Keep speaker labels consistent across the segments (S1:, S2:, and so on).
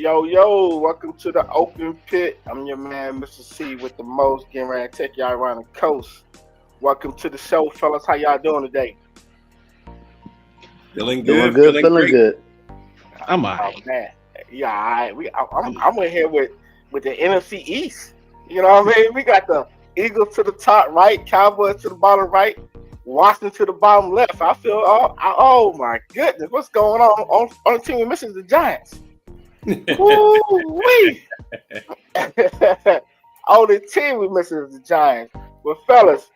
S1: Yo, welcome to the open pit. I'm your man, Mr. C, with the most, getting ready to take y'all around the coast. Welcome to the show, fellas. How y'all doing today?
S2: Feeling
S3: Doing
S2: good,
S3: good,
S2: feeling
S3: feeling
S2: great.
S3: good.
S4: I'm
S1: Oh
S4: alright.
S1: man, yeah, all right.
S4: I'm
S1: I'm in here with the NFC East. You know what I mean? We got the Eagles to the top right, Cowboys to the bottom right, Washington to the bottom left. I feel, oh my goodness, what's going on the team? We're missing the Giants. Woo wee! Only team we missing is the Giants. But fellas,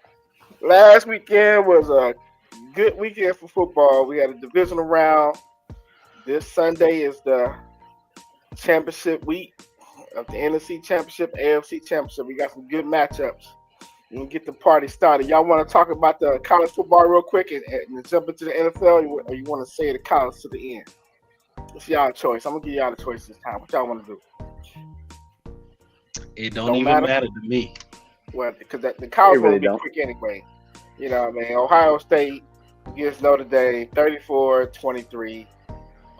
S1: last weekend was a good weekend for football. We had a divisional round. This Sunday is the championship week of the NFC Championship, AFC Championship. We got some good matchups. We can get the party started. Y'all want to talk about the college football real quick and jump into the NFL, or you want to say the college to the end? It's y'all choice. I'm gonna give y'all the choice this time. What y'all want to do?
S4: It don't
S1: Don't
S4: even
S1: matter.
S4: matter to me.
S1: Well, because the
S3: It
S1: college one will
S3: really
S1: be
S3: don't.
S1: quick anyway. You know what I mean? Ohio State gets Notre Dame 34-23.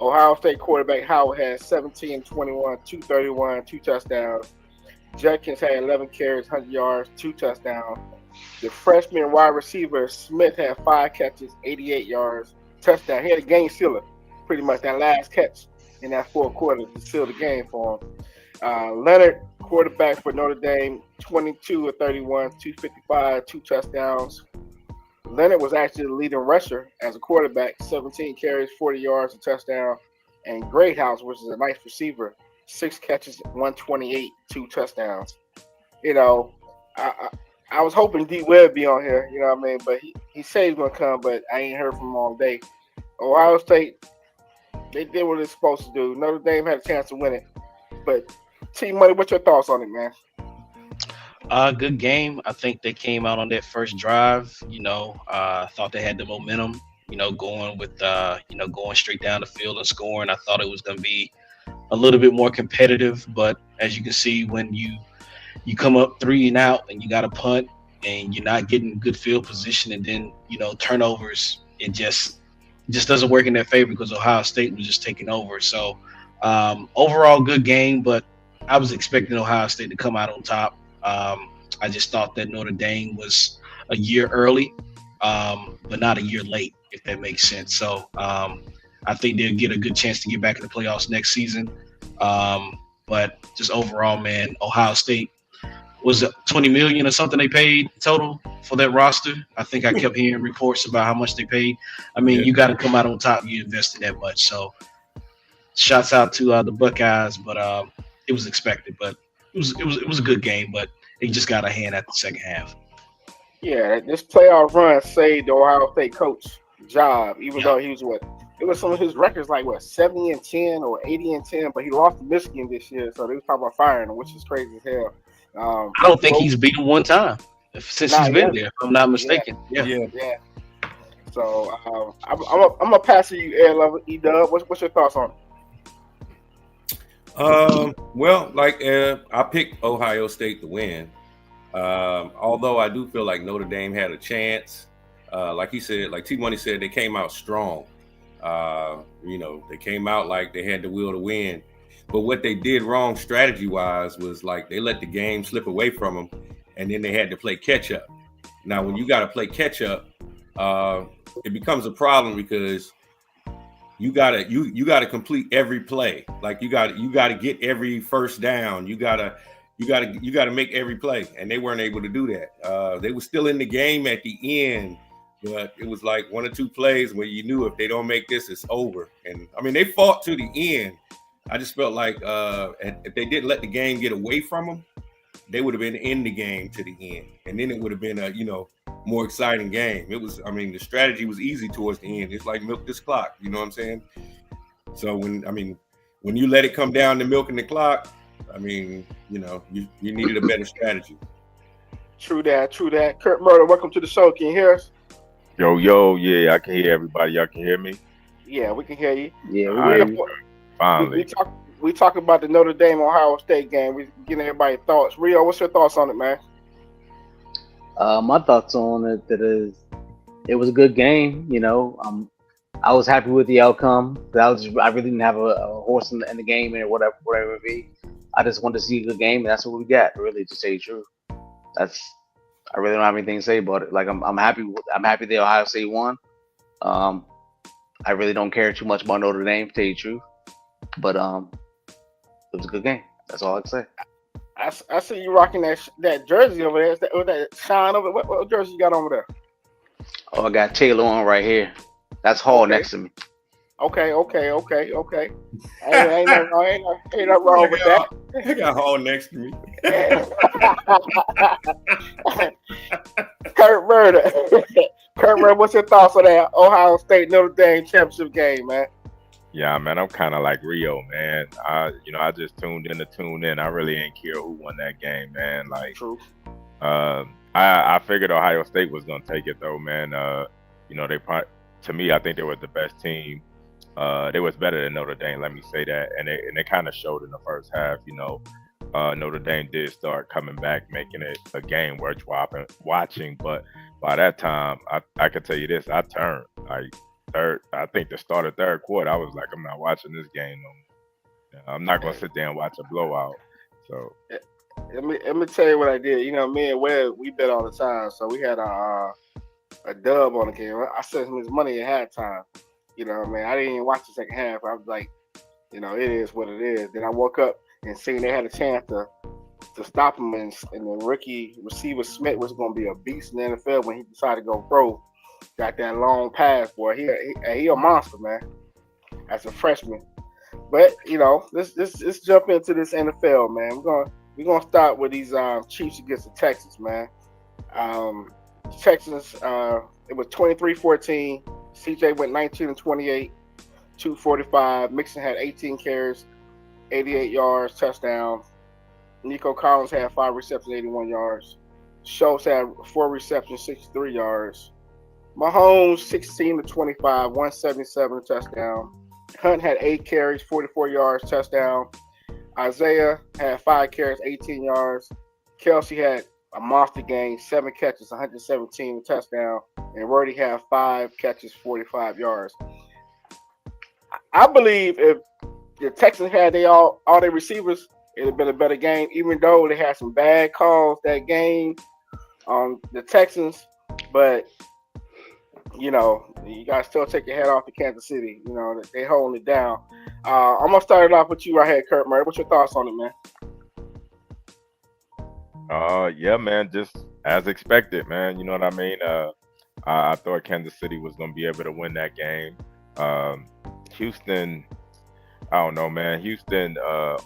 S1: Ohio State quarterback Howard had 17 21, 231, two touchdowns. Judkins had 11 carries, 100 yards, two touchdowns. The freshman wide receiver Smith had 5 catches, 88 yards, touchdown. He had a game sealer, pretty much that last catch in that fourth quarter to seal the game for him. Leonard, quarterback for Notre Dame, 22 of 31, 255, two touchdowns. Leonard was actually the leading rusher as a quarterback, 17 carries, 40 yards, a touchdown. And Greathouse, which is a nice receiver, 6 catches, 128, two touchdowns. You know, I, I was hoping D Webb be on here, you know what I mean? But he said he's going to come, but I ain't heard from him all day. Ohio State, they did what they're supposed to do. Notre Dame had a chance to win it. But T Money, what's your thoughts on it, man?
S4: Good game. I think they came out on that first drive. Thought they had the momentum. Going with going straight down the field and scoring. I thought it was going to be a little bit more competitive, but as you can see, when you come up three and out and you got a punt and you're not getting good field position, and then turnovers, it just doesn't work in their favor because Ohio State was just taking over. So overall, good game, but I was expecting Ohio State to come out on top. I just thought that Notre Dame was a year early, but not a year late, if that makes sense. So I think they'll get a good chance to get back in the playoffs next season. But just overall, man, Ohio State was it 20 million or something they paid total for that roster. I think I kept hearing reports about how much they paid. I mean,
S2: Yeah.
S4: you got to come out on top. You invested that much, so shouts out to the Buckeyes. But it was expected, but it was a good game, but they just got a hand at the second half.
S1: Yeah, this playoff run saved the Ohio State coach job, even
S4: Yeah,
S1: though he was what it was some of his records like what 70-10 or 80-10, but he lost to Michigan this year, so they was talking about firing him, which is crazy as hell.
S4: I don't think
S1: Well,
S4: he's beaten one time since he's
S1: not
S4: been
S1: yet.
S4: there. If I'm not
S1: Yeah,
S4: mistaken. Yeah.
S2: Yeah.
S1: yeah. So I'm gonna pass to you, Air Lover, E Dub. What's your thoughts on it?
S2: Well, I picked Ohio State to win. Although I do feel like Notre Dame had a chance. Like he said, like T Money said, they came out strong. They came out like they had the will to win. But what they did wrong strategy wise was like they let the game slip away from them, and then they had to play catch up. Now, when you got to play catch up, it becomes a problem because you gotta complete every play. Like you gotta get every first down. You gotta make every play, and they weren't able to do that. They were still in the game at the end, but it was like one or two plays where you knew if they don't make this, it's over. And I mean, they fought to the end. I just felt like if they didn't let the game get away from them, they would have been in the game to the end, and then it would have been a more exciting game. It was, I mean, the strategy was easy towards the end. It's like milk this clock, you know what I'm saying? So when you let it come down to milking the clock, I mean, you needed a better strategy.
S1: True that, true that. Kurt Murder, welcome to the show. Can you hear us?
S5: Yo, yeah, I can hear everybody. Y'all can hear me?
S1: Yeah, we can hear you.
S3: Yeah,
S5: All
S3: we
S5: right,
S3: hear
S1: Real,
S3: you.
S1: we
S5: finally.
S1: talk about the Notre Dame Ohio State game. We getting everybody's thoughts. Rio, what's your thoughts on it, man?
S3: My thoughts on it that is, it was a good game. I was happy with the outcome. But I really didn't have a horse in the game and whatever it be. I just wanted to see a good game, and that's what we got. Really, to tell you the truth, that's I really don't have anything to say about it. Like I'm happy that Ohio State won. Um, I really don't care too much about Notre Dame, to tell you the truth. But it was a good game. That's all I can say.
S1: I see you rocking that jersey over there. Is that shine over? What jersey you got over there?
S3: Oh, I got Taylor on right here. That's Hall
S1: Okay.
S3: next to me.
S1: Okay. Ain't nothing wrong with that.
S2: I got Hall next to me.
S1: Kurt Murder. Kurt Murder, what's your thoughts on that Ohio State Notre Dame championship game, man?
S5: Yeah, man, I'm kind of like Rio, man. I just tuned in to tune in. I really ain't care who won that game, man. Like,
S1: True.
S5: I figured Ohio State was gonna take it though, man. They probably, to me, I think they were the best team. They was better than Notre Dame, let me say that, and they kind of showed in the first half. Notre Dame did start coming back, making it a game worth watching. But by that time, I can tell you this: I turned like third. I think the start of third quarter, I was like, I'm not watching this game no more. I'm not gonna sit there and watch a blowout. So
S1: let me tell you what I did. Me and Webb, we bet all the time, so we had a dub on the game. I sent him his money at halftime. I didn't even watch the second half. I was like, it is what it is. Then I woke up and seen they had a chance to stop him, and the rookie receiver Smith was going to be a beast in the NFL when he decided to go pro. Got that long pass, boy. He a monster, man. As a freshman. But let's jump into this NFL, man. We're gonna start with these Chiefs against the Texans, man. Texans, it was 23-14. CJ went 19 and 28, 245. Mixon had 18 carries, 88 yards, touchdown. Nico Collins had 5 receptions, 81 yards. Schultz had 4 receptions, 63 yards. Mahomes 16 to 25, 177, touchdown. Hunt had 8 carries, 44 yards, touchdown. Isaiah had 5 carries, 18 yards. Kelsey had a monster game, 7 catches, 117, touchdown. And Roddy had 5 catches, 45 yards. I believe if the Texans had all their receivers, it'd have been a better game, even though they had some bad calls that game on the Texans. But, you got to still take your head off to Kansas City. They holding it down. I'm going to start it off with you right here, Kurt Murray. What's your thoughts on it, man?
S5: Yeah, man, just as expected, man. You know what I mean? I thought Kansas City was going to be able to win that game. Houston, I don't know, man. Houston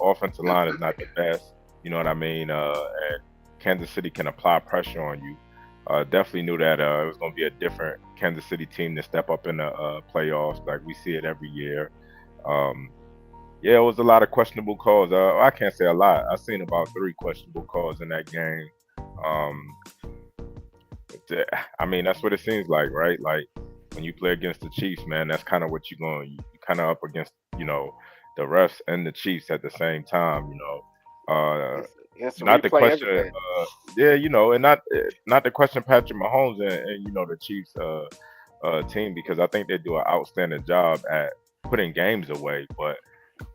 S5: offensive line is not the best. You know what I mean? And Kansas City can apply pressure on you. Definitely knew that it was going to be a different Kansas City team to step up in the playoffs. Like we see it every year. Yeah, it was a lot of questionable calls. I can't say a lot. I've seen about 3 questionable calls in that game. I mean, that's what it seems like, right? Like when you play against the Chiefs, man, that's kind of what you're kind of up against, the refs and the Chiefs at the same time, not the question, and not the question Patrick Mahomes and the Chiefs team, because I think they do an outstanding job at putting games away, but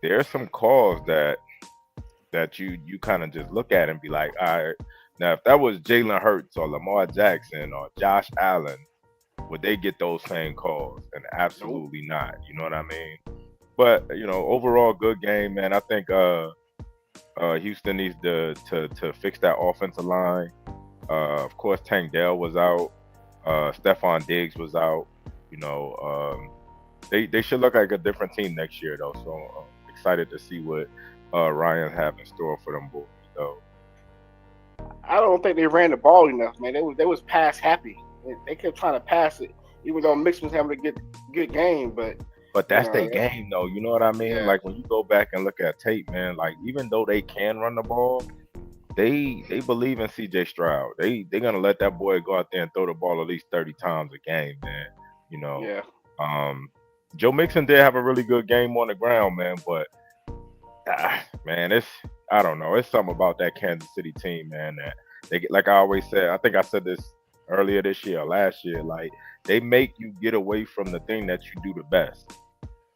S5: there are some calls that you kind of just look at and be like, all right, now if that was Jalen Hurts or Lamar Jackson or Josh Allen, would they get those same calls? And absolutely not. You know what I mean? But overall, good game, man. I think Houston needs to fix that offensive line. Of course, Tank Dell was out. Stephon Diggs was out. They should look like a different team next year, though. So I'm excited to see what Ryan have in store for them boys, though.
S1: I don't think they ran the ball enough, man. They was pass happy. They kept trying to pass it, even though Mixon was having a good game. But
S5: that's their game, though. You know what I mean?
S1: Yeah.
S5: Like when you go back and look at tape, man. Like even though they can run the ball, they believe in C.J. Stroud. They're gonna let that boy go out there and throw the ball at least 30 times a game, man.
S1: Yeah.
S5: Joe Mixon did have a really good game on the ground, man. But man, I don't know. It's something about that Kansas City team, man. That they, like I always said. I think I said this earlier this year, last year. Like they make you get away from the thing that you do the best.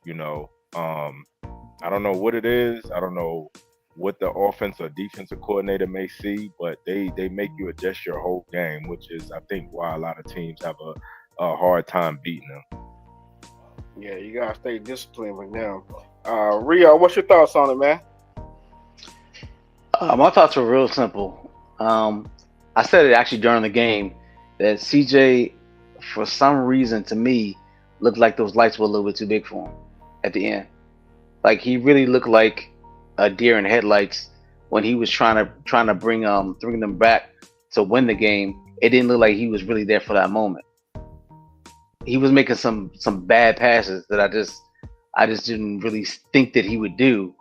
S5: You know, I don't know what it is. I don't know what the offense or defensive coordinator may see, but they make you adjust your whole game, which is I think why a lot of teams have a hard time beating them.
S1: Yeah, you gotta stay disciplined with them. Rio, what's your thoughts on it, man?
S3: My thoughts were real simple. I said it actually during the game that CJ, for some reason, to me, looked like those lights were a little bit too big for him at the end. Like he really looked like a deer in headlights when he was trying to bring them back to win the game. It didn't look like he was really there for that moment. He was making some bad passes that I just didn't really think that he would do.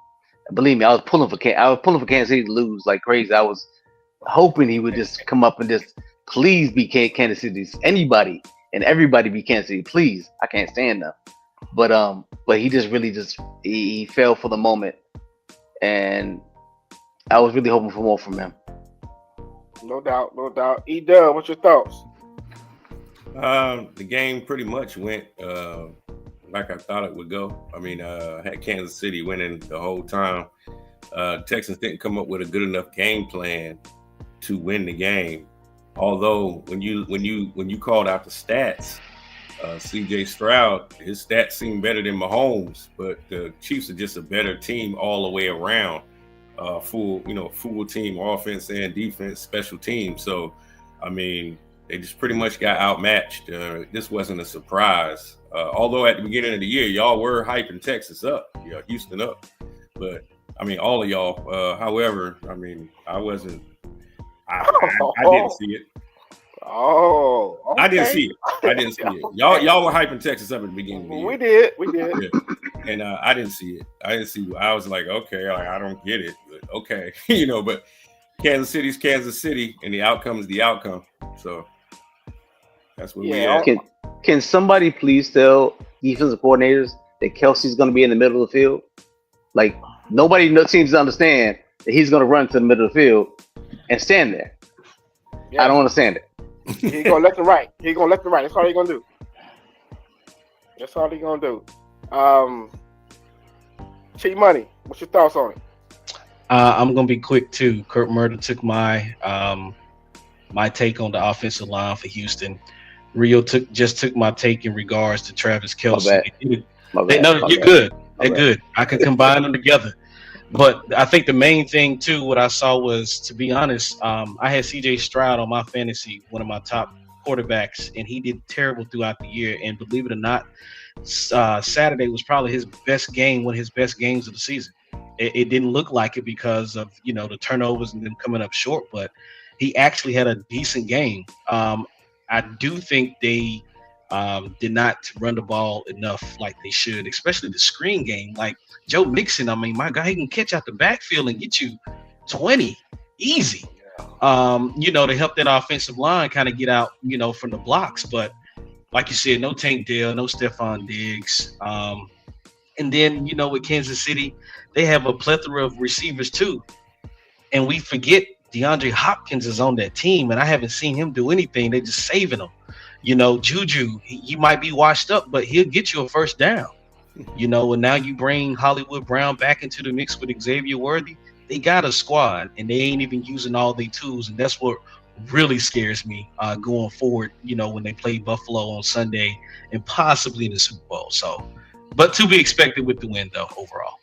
S3: Believe me, I was pulling for Kansas City to lose like crazy. I was hoping he would just come up and just please be Kansas City. Anybody and everybody be Kansas City, please. I can't stand them. But he just really he fell for the moment, and I was really hoping for more from him.
S1: No doubt, no doubt. E-Dub, what's your thoughts?
S2: The game pretty much went like I thought it would go. I mean, had Kansas City winning the whole time. Texans didn't come up with a good enough game plan to win the game. Although when you called out the stats, CJ Stroud, his stats seem better than Mahomes, but the Chiefs are just a better team all the way around. Full team, offense and defense, special teams. So, I mean, they just pretty much got outmatched. This wasn't a surprise. Although at the beginning of the year, y'all were hyping Texas up, Houston up. But, I mean, all of y'all. However, I mean, I wasn't. I didn't see it.
S1: Oh, okay.
S2: I didn't see it. Y'all were hyping Texas up at the beginning of the year.
S1: We did.
S2: Yeah. And I didn't see it. I was like, okay, I don't get it, but okay, But Kansas City's Kansas City, and the outcome is the outcome. So that's what we had.
S3: Can somebody please tell defensive coordinators that Kelsey's going to be in the middle of the field? Like nobody seems to understand that he's going to run to the middle of the field and stand there. Yeah. I don't understand it.
S1: He's going left and right. That's all he's going to do. T-Money, what's your thoughts on it?
S4: I'm gonna be quick too. Kurt Murder took my take on the offensive line for Houston. Rio took my take in regards to Travis Kelce. You're good. They're good. I can combine them together. But I think the main thing too, what I saw was, to be honest, I had CJ Stroud on my fantasy, one of my top quarterbacks, and he did terrible throughout the year. And believe it or not, Saturday was probably his best game, one of his best games of the season. It didn't look like it because of the turnovers and them coming up short, but he actually had a decent game. I do think they did not run the ball enough like they should, especially the screen game. Like Joe Mixon, I mean, my guy, he can catch out the backfield and get you 20 easy. To help that offensive line kind of get out, from the blocks. But like you said, no Tank Dell, no Stephon Diggs. And then, with Kansas City, they have a plethora of receivers too. And we forget DeAndre Hopkins is on that team, and I haven't seen him do anything. They're just saving him. Juju, he might be washed up, but he'll get you a first down. And now you bring Hollywood Brown back into the mix with Xavier Worthy. They got a squad, and they ain't even using all their tools, and that's what really scares me going forward, when they play Buffalo on Sunday and possibly in the Super Bowl. So, but to be expected with the win, though, overall.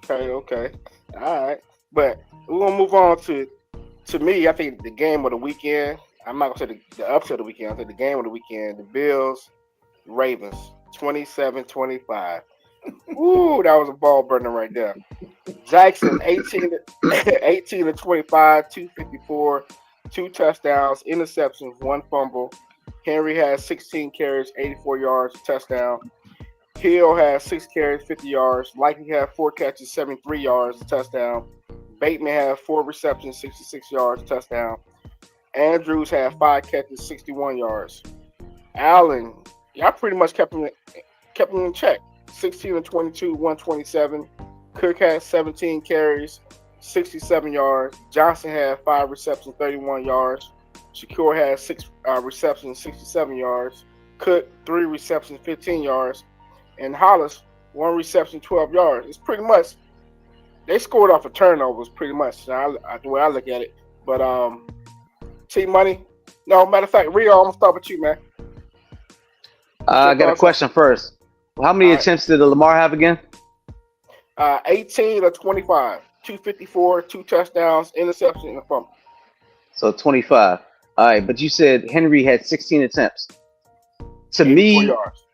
S1: Okay. All right. But we're going to move on to me, I think the game of the weekend. I'm not going to say the upset of the weekend. I think the game of the weekend, the Bills, Ravens, 27-25. Ooh, that was a ball burner right there. Jackson, 18 to 25, 254, 2 touchdowns, interceptions, 1 fumble. Henry has 16 carries, 84 yards, touchdown. Hill has 6 carries, 50 yards. Likely had 4 catches, 73 yards, touchdown. Bateman had 4 receptions, 66 yards, touchdown. Andrews had 5 catches, 61 yards. Allen, y'all pretty much kept him in check. 16 to 22, 127. Cook had 17 carries, 67 yards. Johnson had 5 receptions, 31 yards. Shakur had 6 receptions, 67 yards. Cook 3 receptions, 15 yards, and Hollis 1 reception, 12 yards. It's pretty much they scored off of turnovers, pretty much. The way I look at it. But T Money. No, matter of fact, Rio, I'm gonna start with you, man.
S3: I got a question first. How many attempts did Lamar have again?
S1: 18 or 25, 254, 2 touchdowns, interception, and a fumble.
S3: So 25. All right, but you said Henry had 16 attempts. To
S1: 84
S3: me,
S1: yards.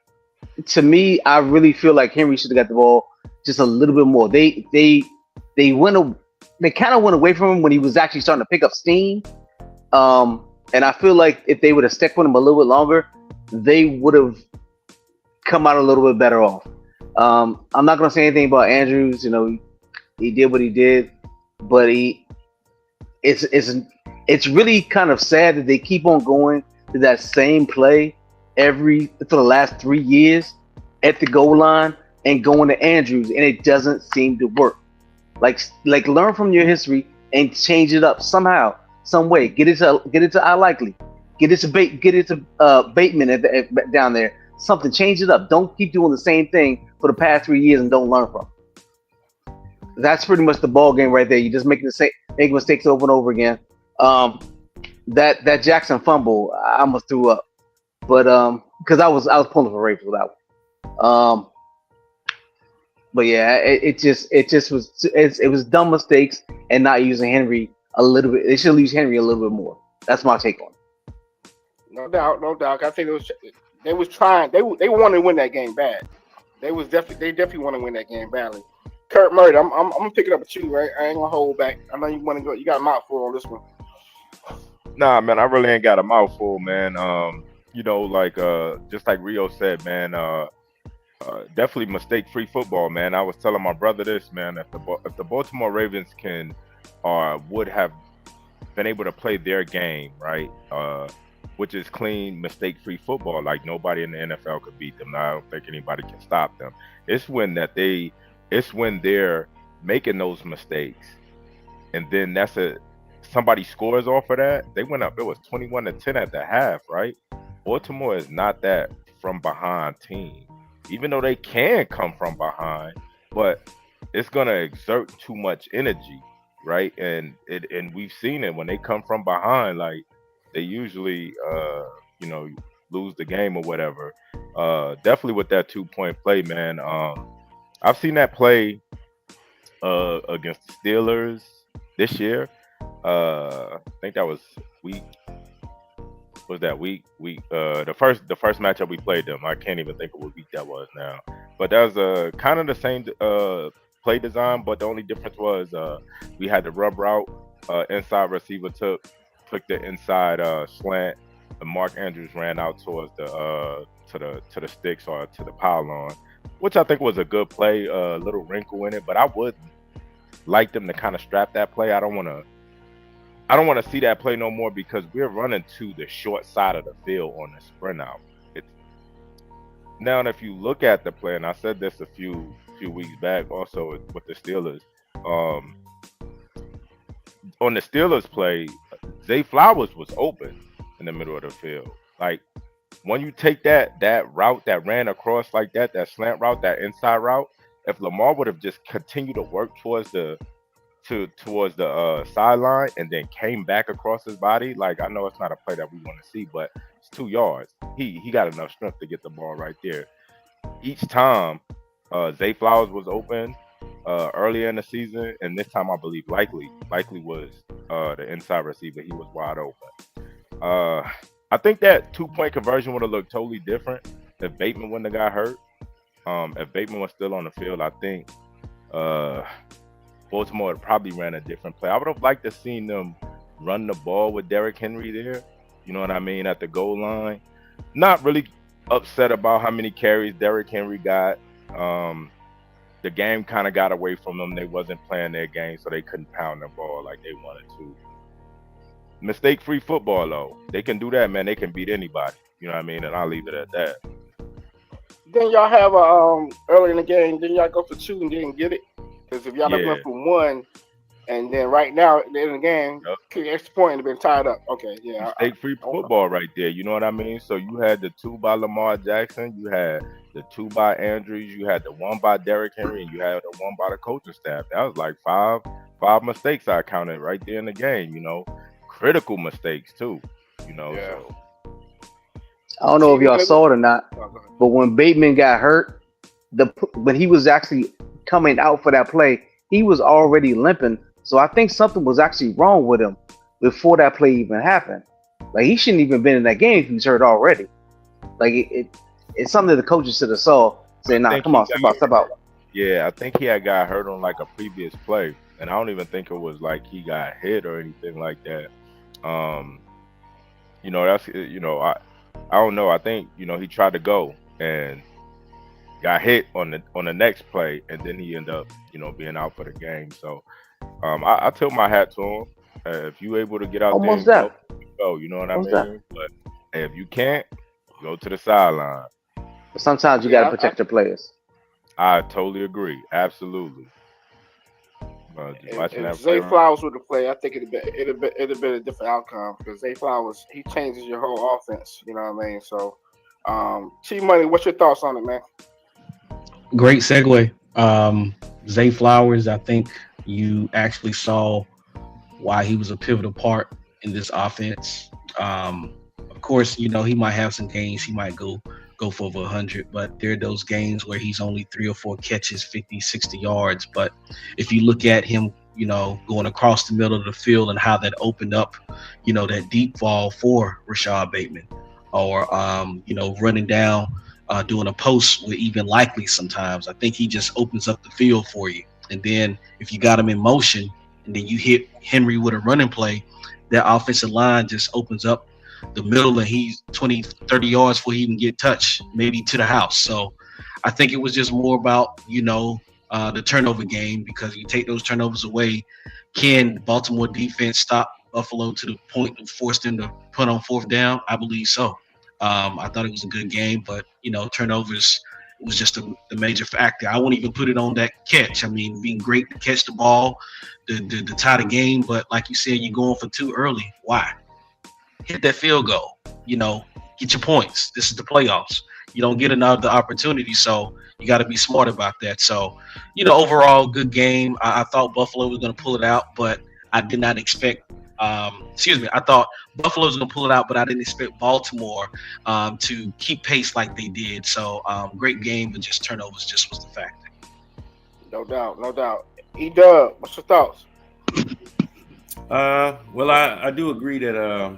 S3: I really feel like Henry should have got the ball just a little bit more. They kind of went away from him when he was actually starting to pick up steam. And I feel like if they would have stuck with him a little bit longer, they would have come out a little bit better off. I'm not gonna say anything about Andrews. You know, he did what he did, but it's really kind of sad that they keep on going to that same play for the last 3 years at the goal line and going to Andrews, and it doesn't seem to work. Like learn from your history and change it up somehow, some way. Get it to I likely, get it to Bateman down there. Something, change it up. Don't keep doing the same thing for the past 3 years and don't learn from it. That's pretty much the ball game right there. You just make mistakes over and over again. That Jackson fumble, I almost threw up, but because I was pulling for Ray for that one. But yeah, it was dumb mistakes and not using Henry a little bit. They should use Henry a little bit more. That's my take on it.
S1: No doubt. I think they was trying. They wanted to win that game bad. They definitely want to win that game badly. Kurt Murray, I'm gonna pick it up with you, right? I ain't gonna hold back. I know you want to go. You got a mouthful on this one.
S5: Nah, man, I really ain't got a mouthful, man. You know, like just like Rio said, man. Definitely mistake-free football, man. I was telling my brother this, man. If the Baltimore Ravens would have been able to play their game, right, which is clean, mistake-free football, like nobody in the NFL could beat them. Now, I don't think anybody can stop them. It's when they're making those mistakes, and then somebody scores off of that. They went up. It was 21-10 at the half, right? Baltimore is not that from behind team. Even though they can come from behind, but it's gonna exert too much energy, right? And we've seen it when they come from behind, like they usually lose the game or whatever. Definitely with that 2-point play, man. I've seen that play against the Steelers this year. I think that was week. Was that week? The first matchup we played them. I can't even think of what week that was now. But that was kind of the same play design, but the only difference was we had the rub route. Inside receiver took the inside slant, and Mark Andrews ran out towards the to the sticks or to the pylon, which I think was a good play. A little wrinkle in it, but I would like them to kind of strap that play. I don't want to see that play no more because we're running to the short side of the field on the sprint out. Now, if you look at the play, and I said this a few weeks back also with the Steelers, on the Steelers play, Zay Flowers was open in the middle of the field. Like, when you take that route that ran across like that slant route, that inside route, if Lamar would have just continued to work towards the sideline and then came back across his body, like, I know it's not a play that we want to see, but it's 2 yards. He got enough strength to get the ball right there. Each time, Zay Flowers was open earlier in the season, and this time I believe likely was the inside receiver. He was wide open. I think that 2-point conversion would have looked totally different if Bateman wouldn't have got hurt. If Bateman was still on the field, I think Baltimore probably ran a different play. I would have liked to seen them run the ball with Derrick Henry there. You know what I mean? At the goal line. Not really upset about how many carries Derrick Henry got. The game kind of got away from them. They wasn't playing their game, so they couldn't pound the ball like they wanted to. Mistake-free football, though. They can do that, man. They can beat anybody. You know what I mean? And I'll leave it at that.
S1: Then y'all have early in the game, then y'all go for 2 and didn't get it. Because if y'all went for 1, And then right now, at the end of the game,
S5: Yep.
S1: kick extra point and been tied up. Okay, yeah.
S5: Mistake-free
S1: Okay.
S5: football right there. You know what I mean? So you had the 2 by Lamar Jackson, you had the 2 by Andrews, you had the 1 by Derrick Henry, and you had the 1 by the coaching staff. That was like five mistakes I counted right there in the game. You know, critical mistakes too. You know,
S1: Yeah.
S5: so
S3: I don't know if y'all saw it or not,
S1: Oh, go ahead.
S3: but when Bateman got hurt, when he was actually coming out for that play, he was already limping. So I think something was actually wrong with him before that play even happened. Like he shouldn't even been in that game if he's hurt already. Like it's something that the coaches should have saw. Say, nah,
S5: think
S3: come
S5: he
S3: on, step out.
S5: yeah, I think he had got hurt on like a previous play, and I don't even think it was like he got hit or anything like that. You know, that's I don't know. I think he tried to go and got hit on the next play, and then he ended up being out for the game. So I tip my hat to him. If you able to get out
S3: Almost
S5: there and
S3: there.
S5: go, you know what
S3: Almost
S5: I
S3: there.
S5: mean. But if you can't, go to the sideline.
S3: But sometimes you gotta protect your players.
S5: I totally agree. Absolutely. Just watching
S1: If
S5: that
S1: Zay
S5: play.
S1: Flowers would have played, I think it'd been a different outcome because Zay Flowers he changes your whole offense. You know what I mean? So, T Money, what's your thoughts on it, man?
S4: Great segue. Zay Flowers, I think you actually saw why he was a pivotal part in this offense. Of course, he might have some games he might go for over 100, but there are those games where he's only 3 or 4 catches, 50, 60 yards. But if you look at him, going across the middle of the field and how that opened up, that deep ball for Rashad Bateman, or running down, doing a post with even likely sometimes. I think he just opens up the field for you. And then if you got him in motion and then you hit Henry with a running play, that offensive line just opens up the middle and he's 20, 30 yards before he even get touched, maybe to the house. So I think it was just more about, the turnover game, because you take those turnovers away. Can Baltimore defense stop Buffalo to the point of force them to put on 4th down? I believe so. I thought it was a good game, but turnovers was just the major factor. I wouldn't even put it on that catch. I mean, being great to catch the ball, the tie the game, but like you said, you're going for 2 early. Why? Hit that field goal. Get your points. This is the playoffs. You don't get another opportunity, so you got to be smart about that. So, overall, good game. I thought Buffalo was going to pull it out, but I did not expect. I thought Buffalo was going to pull it out, but I didn't expect Baltimore to keep pace like they did. So, great game, but just turnovers just was the factor.
S1: No doubt. E-Dub, what's your thoughts?
S2: Well, I do agree that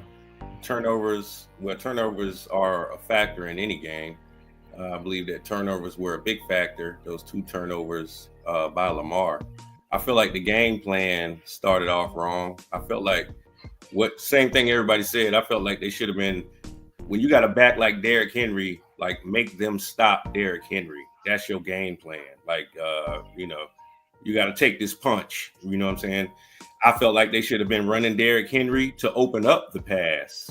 S2: turnovers are a factor in any game. I believe that turnovers were a big factor. Those 2 turnovers by Lamar. I feel like the game plan started off wrong. I felt like same thing everybody said. I felt like they should have been, when you got a back like Derrick Henry, like make them stop Derrick Henry. That's your game plan. Like, you got to take this punch. You know what I'm saying? I felt like they should have been running Derrick Henry to open up the pass,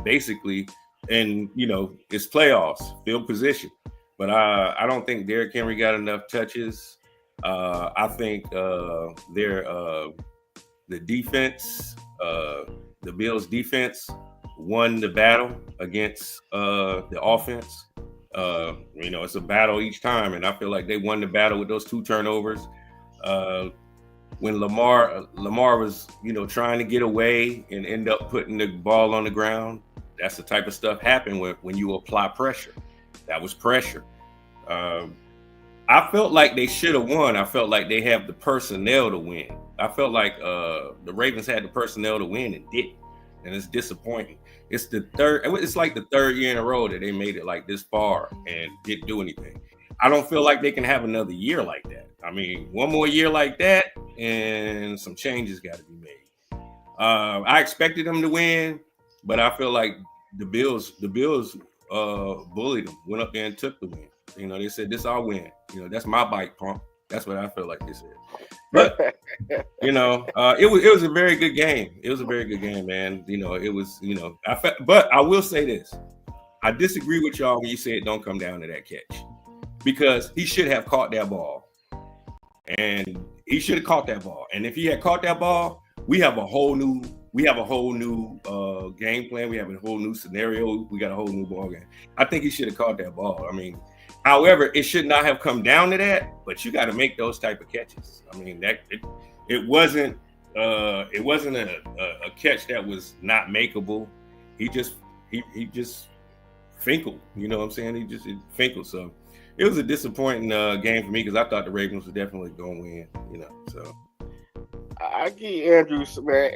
S2: basically. And, it's playoffs, field position. But I don't think Derrick Henry got enough touches. I think the defense, the Bills' defense won the battle against the offense. It's a battle each time, and I feel like they won the battle with those 2 turnovers. When Lamar was, trying to get away and end up putting the ball on the ground, that's the type of stuff happen when you apply pressure. That was pressure. I felt like they should have won. I felt like they have the personnel to win. I felt like the Ravens had the personnel to win and didn't, and it's disappointing. It's like the 3rd year in a row that they made it like this far and didn't do anything. I don't feel like they can have another year like that. I mean, one more year like that, and some changes got to be made. I expected them to win, but I feel like the Bills bullied them, went up there and took the win. They said, "This our win." That's my bike pump. That's what I feel like they said. But it was a very good game. It was a very good game, man. It was. But I will say this: I disagree with y'all when you say it don't come down to that catch, because he should have caught that ball and he should have caught that ball. And if he had caught that ball, we have a whole new game plan. We have a whole new scenario. We got a whole new ball game. I think he should have caught that ball. I mean, however, it should not have come down to that. But you got to make those type of catches. I mean, it wasn't a catch that was not makeable. He just finkled. You know what I'm saying? He finkled. So it was a disappointing game for me because I thought the Ravens were definitely going to win. You know, so.
S1: I give Andrews, man.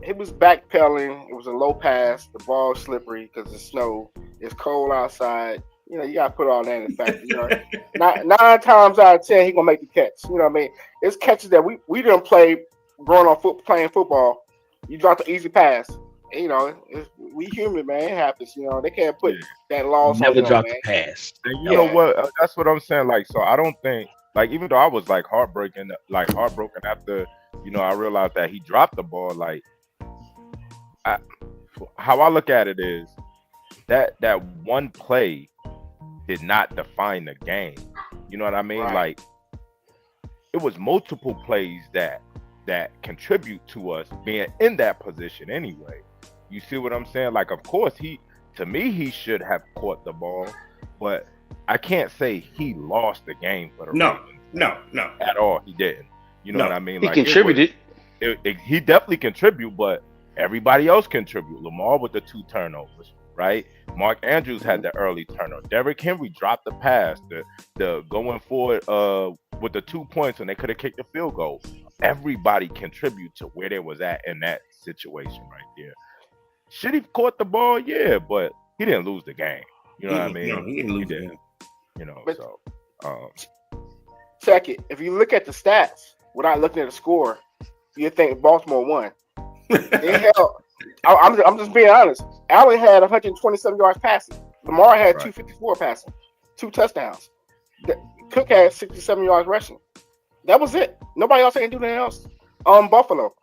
S1: It was backpedaling. It was a low pass. The ball slippery because it's snow. It's cold outside. You know, you got to put all that in fact. You know, 9 times out of 10, he gonna make the catch. You know what I mean? It's catches that we didn't play growing up playing football. You drop the easy pass. And, you know, we human, man. It happens. You know, they can't put that loss on
S4: Never
S1: them,
S4: drop
S1: man.
S4: the pass.
S5: And you know what? That's what I'm saying. Like, so I don't think, like, even though I was like heartbroken after, you know, I realized that he dropped the ball. Like, how I look at it is that one play did not define the game. You know what I mean?
S1: Right.
S5: Like, it was multiple plays that contribute to us being in that position anyway. You see what I'm saying? Like, of course, he should have caught the ball, but I can't say he lost the game for the Ravens.
S2: No.
S5: At all. He didn't. You know what I mean?
S3: He
S5: like,
S3: contributed.
S5: He definitely contributed, but everybody else contributed. Lamar with the 2 turnovers, right? Mark Andrews had the early turnover. Derrick Henry dropped the pass. The going forward with the 2 points, and they could have kicked the field goal. Everybody contributed to where they was at in that situation right there. Should he caught the ball? Yeah, but he didn't lose the game. You know what I mean?
S2: No, he didn't lose the game.
S5: You know,
S1: But-
S5: so
S1: Check it. If you look at the stats without looking at the score, you think Baltimore won. They held. I'm just being honest. Allen had 127 yards passing. Lamar had 254 passing, 2 touchdowns. Cook had 67 yards rushing. That was it. Nobody else ain't doing anything else. Buffalo,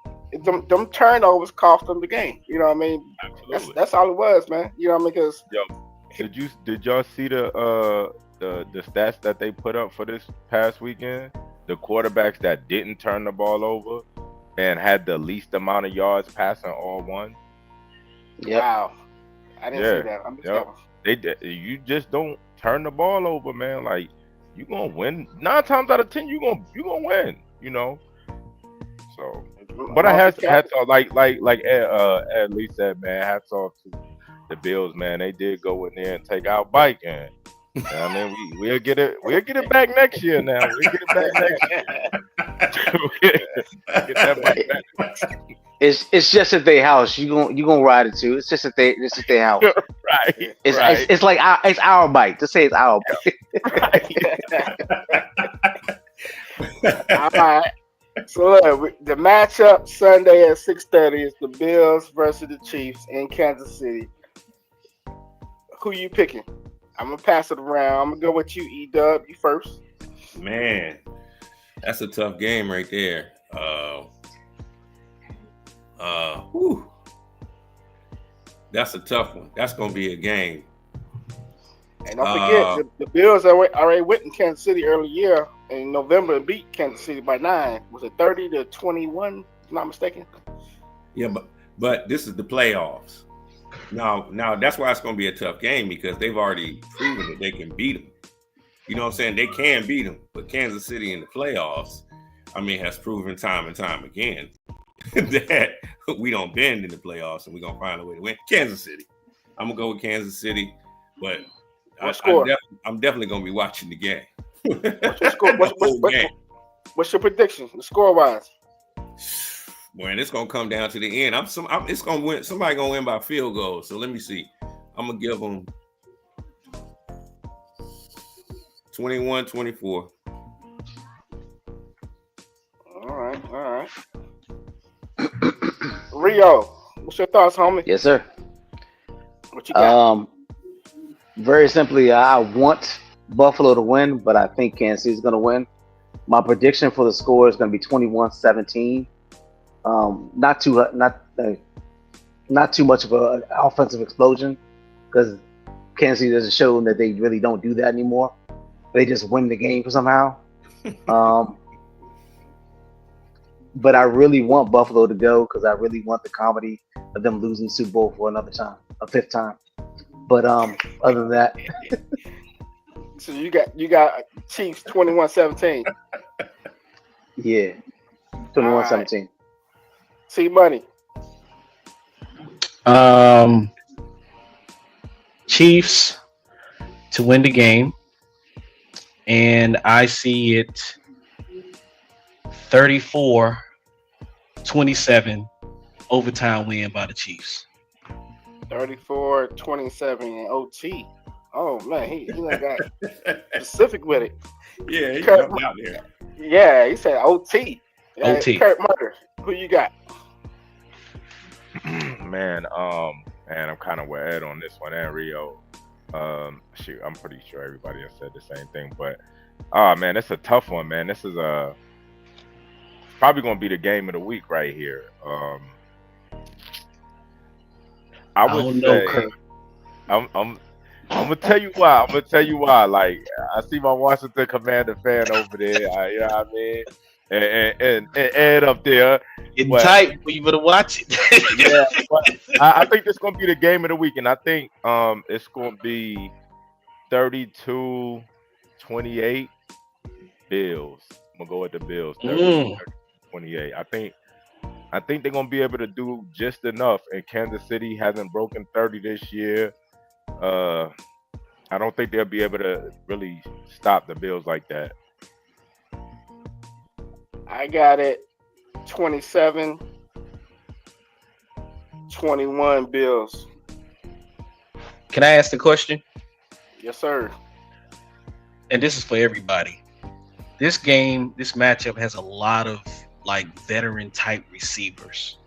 S1: them turnovers cost them the game. You know what I mean?
S5: absolutely.
S1: That's all it was, man. You know what I mean? Because
S5: Did y'all see the stats that they put up for this past weekend? The quarterbacks that didn't turn the ball over and had the least amount of yards passing all won.
S3: Yep.
S1: wow, I didn't see that. I'm just
S5: You just don't turn the ball over, man. Like, you gonna win 9 times out of 10. You gonna win. You know. So, but I hats off, like Ed Lee said, man. Hats off to the Bills, man. They did go in there and take out Bike, and I mean, we'll get it back next year. Now we'll get it back next year. Get that bike back.
S3: It's just at their house. You gonna ride it too. It's just at their house.
S5: Right.
S3: It's like it's our bike. Just say it's our bike.
S1: All right. So look, the matchup Sunday at 6:30 is the Bills versus the Chiefs in Kansas City. Who you picking? I'm gonna pass it around. I'm gonna go with you, E-Dub. You first.
S2: Man, that's a tough game right there. That's a tough one. That's gonna be a game.
S1: And don't forget, the Bills already went in Kansas City early year in November and beat Kansas City by 9. Was it 30-21? If I'm not mistaken.
S2: Yeah, but this is the playoffs. Now that's why it's going to be a tough game because they've already proven that they can beat them. You know what I'm saying? They can beat them, but Kansas City in the playoffs, I mean, has proven time and time again that we don't bend in the playoffs and we're going to find a way to win. Kansas City. I'm going to go with Kansas City, but I'm definitely going to be watching the game.
S1: What's your score? What's your prediction, the score-wise?
S2: Man, it's gonna come down to the end. It's gonna win. Somebody gonna win by field goal. So let me see. I'm gonna give them 21-24.
S1: All right. Rio, what's your thoughts, homie?
S3: Yes, sir.
S1: What you got?
S3: Very simply, I want Buffalo to win, but I think Kansas City is going to win. My prediction for the score is going to be 21-17. Not too much of an offensive explosion because Kansas City doesn't show that they really don't do that anymore. They just win the game somehow. but I really want Buffalo to go because I really want the comedy of them losing the Super Bowl for another time, a fifth time. But other than that,
S1: So you got Chiefs 21-17.
S3: yeah, 21-17.
S1: See money.
S4: Chiefs to win the game, and I see it 34-27 overtime win by the Chiefs.
S1: 34-27 in OT. Oh man, he done got specific with it.
S2: Yeah, he
S1: Kurt,
S2: jumped out there.
S1: Yeah, he said OT.
S4: OT.
S1: Kurt Murder, who you got?
S5: Man, and I'm kind of with Ed on this one and Rio. Shoot, I'm pretty sure everybody has said the same thing, but man, it's a tough one, man. This is probably gonna be the game of the week right here. I would say,
S4: Kurt.
S5: I'm gonna tell you why. Like, I see my Washington Commander fan over there. You know what I mean? And Ed up there.
S4: Getting
S5: But-
S4: tight, but you better watch it.
S5: Yeah, but I think this is gonna be the game of the week, and I think it's gonna be 32-28 Bills. I'm gonna go with the Bills. 32-28. I think they're gonna be able to do just enough. And Kansas City hasn't broken 30 this year. I don't think they'll be able to really stop the Bills like that.
S1: I got it 27-21 Bills.
S4: Can I ask the question?
S1: Yes, sir.
S4: And this is for everybody. This matchup has a lot of like veteran type receivers.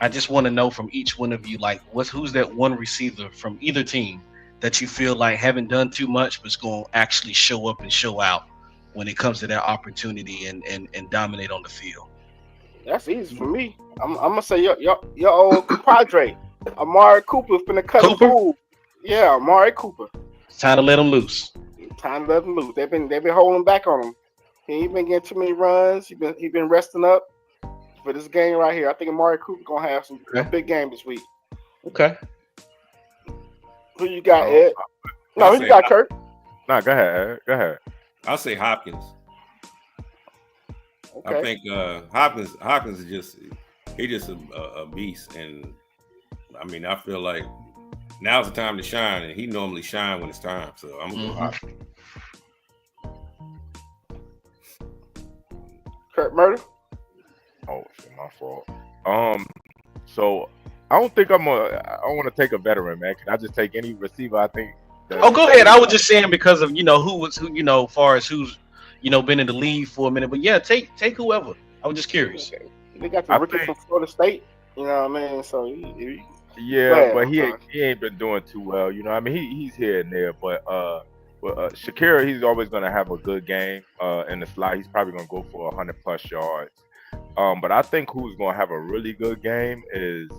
S4: I just want to know from each one of you, like, who's that one receiver from either team that you feel like haven't done too much, but is going to actually show up and show out when it comes to that opportunity and dominate on the field?
S1: That's easy for me. I'm gonna say your old compadre, Amari Cooper, finna cut the fool. Yeah, Amari Cooper.
S4: It's time to let him loose.
S1: Time to let him loose. They've been holding back on him. He ain't been getting too many runs. He been resting up for this game right here. I think Amari Cooper gonna have a big game this week.
S4: Okay.
S1: Who you got, Ed? No, who you got, Kurt?
S5: No, go ahead, Ed. Go ahead.
S2: I'll say Hopkins.
S1: Okay.
S2: I think Hopkins is just a beast, and I mean I feel like now's the time to shine, and he normally shine when it's time. So I'm gonna go Hopkins.
S1: Kurt Murder.
S5: Oh, shit, my fault. So I don't think I want to take a veteran, man. Can I just take any receiver? I think.
S4: Go ahead. I was just saying because of who, as far as who's been in the league for a minute. But yeah, take whoever. I was just curious.
S1: They got the rookie from Florida State. You know what I mean? So
S5: but he ain't been doing too well. You know what I mean? He's here and there, but Shakira, he's always gonna have a good game in the slot. He's probably gonna go for 100+ yards. But I think who's gonna have a really good game is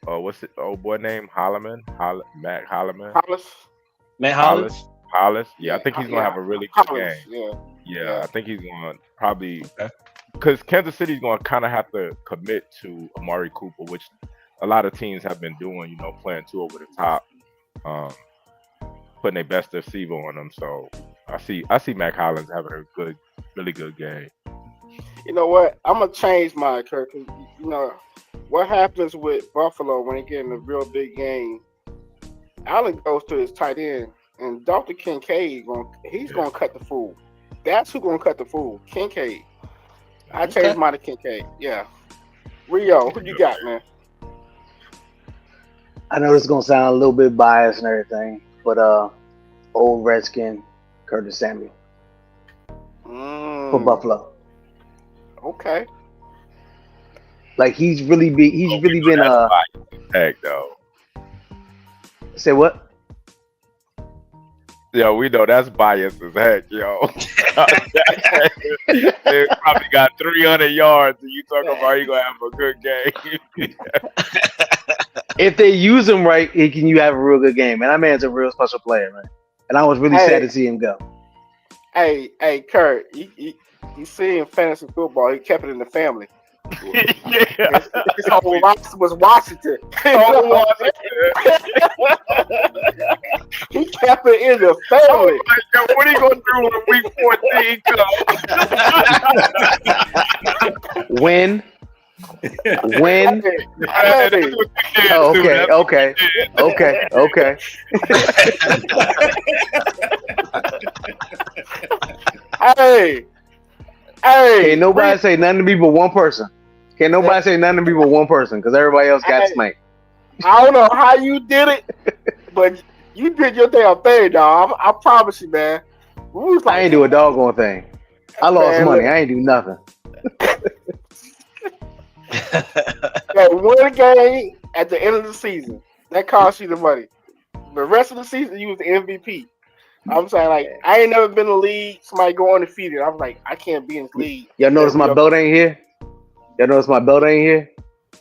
S5: what's the old boy name? Matt Holliman.
S4: Matt Hollins.
S5: Yeah, I think he's gonna have a really good game. Yeah, I think he's gonna probably because Kansas City's gonna kind of have to commit to Amari Cooper, which a lot of teams have been doing. Playing two over the top, putting their best receiver on them. So I see Matt Hollins having a really good game.
S1: You know what? I'm gonna change my Kirk. What happens with Buffalo when they get in a real big game? Allen goes to his tight end, and Dr. Kincaid he's gonna cut the fool. That's who's gonna cut the fool. Kincaid. I changed mine to Kincaid. Yeah. Rio, who you got, man?
S3: I know this is gonna sound a little bit biased and everything, but old Redskin Curtis Samuel for Buffalo.
S1: Okay.
S3: Like he's really been
S5: heck though.
S3: Say what?
S5: Yeah, we know that's biased as heck, yo. They probably got 300 yards, and you talking about he gonna have a good game.
S3: If they use him right, you have a real good game. And that man's a real special player, man. And I was really sad to see him go.
S1: Hey, Kurt, He seen fantasy football. He kept it in the family.
S5: Yeah.
S1: His whole life was Washington. He kept it in the family.
S5: What are you gonna do when week 14 comes?
S3: Win.
S1: Hey,
S3: Oh, okay.
S1: hey.
S3: Can't nobody say nothing to me but one person. Can't nobody say nothing to me but one person because everybody else got smacked.
S1: I don't know how you did it, but you did your damn thing, dog. I promise you, man.
S3: I ain't do a doggone thing. I lost money. I ain't do nothing.
S1: That one game at the end of the season, that cost you the money. The rest of the season, you was the MVP. I'm saying, like, I ain't never been in the league. Somebody go undefeated. I'm like, I can't be in this league.
S3: Y'all notice my belt ain't here?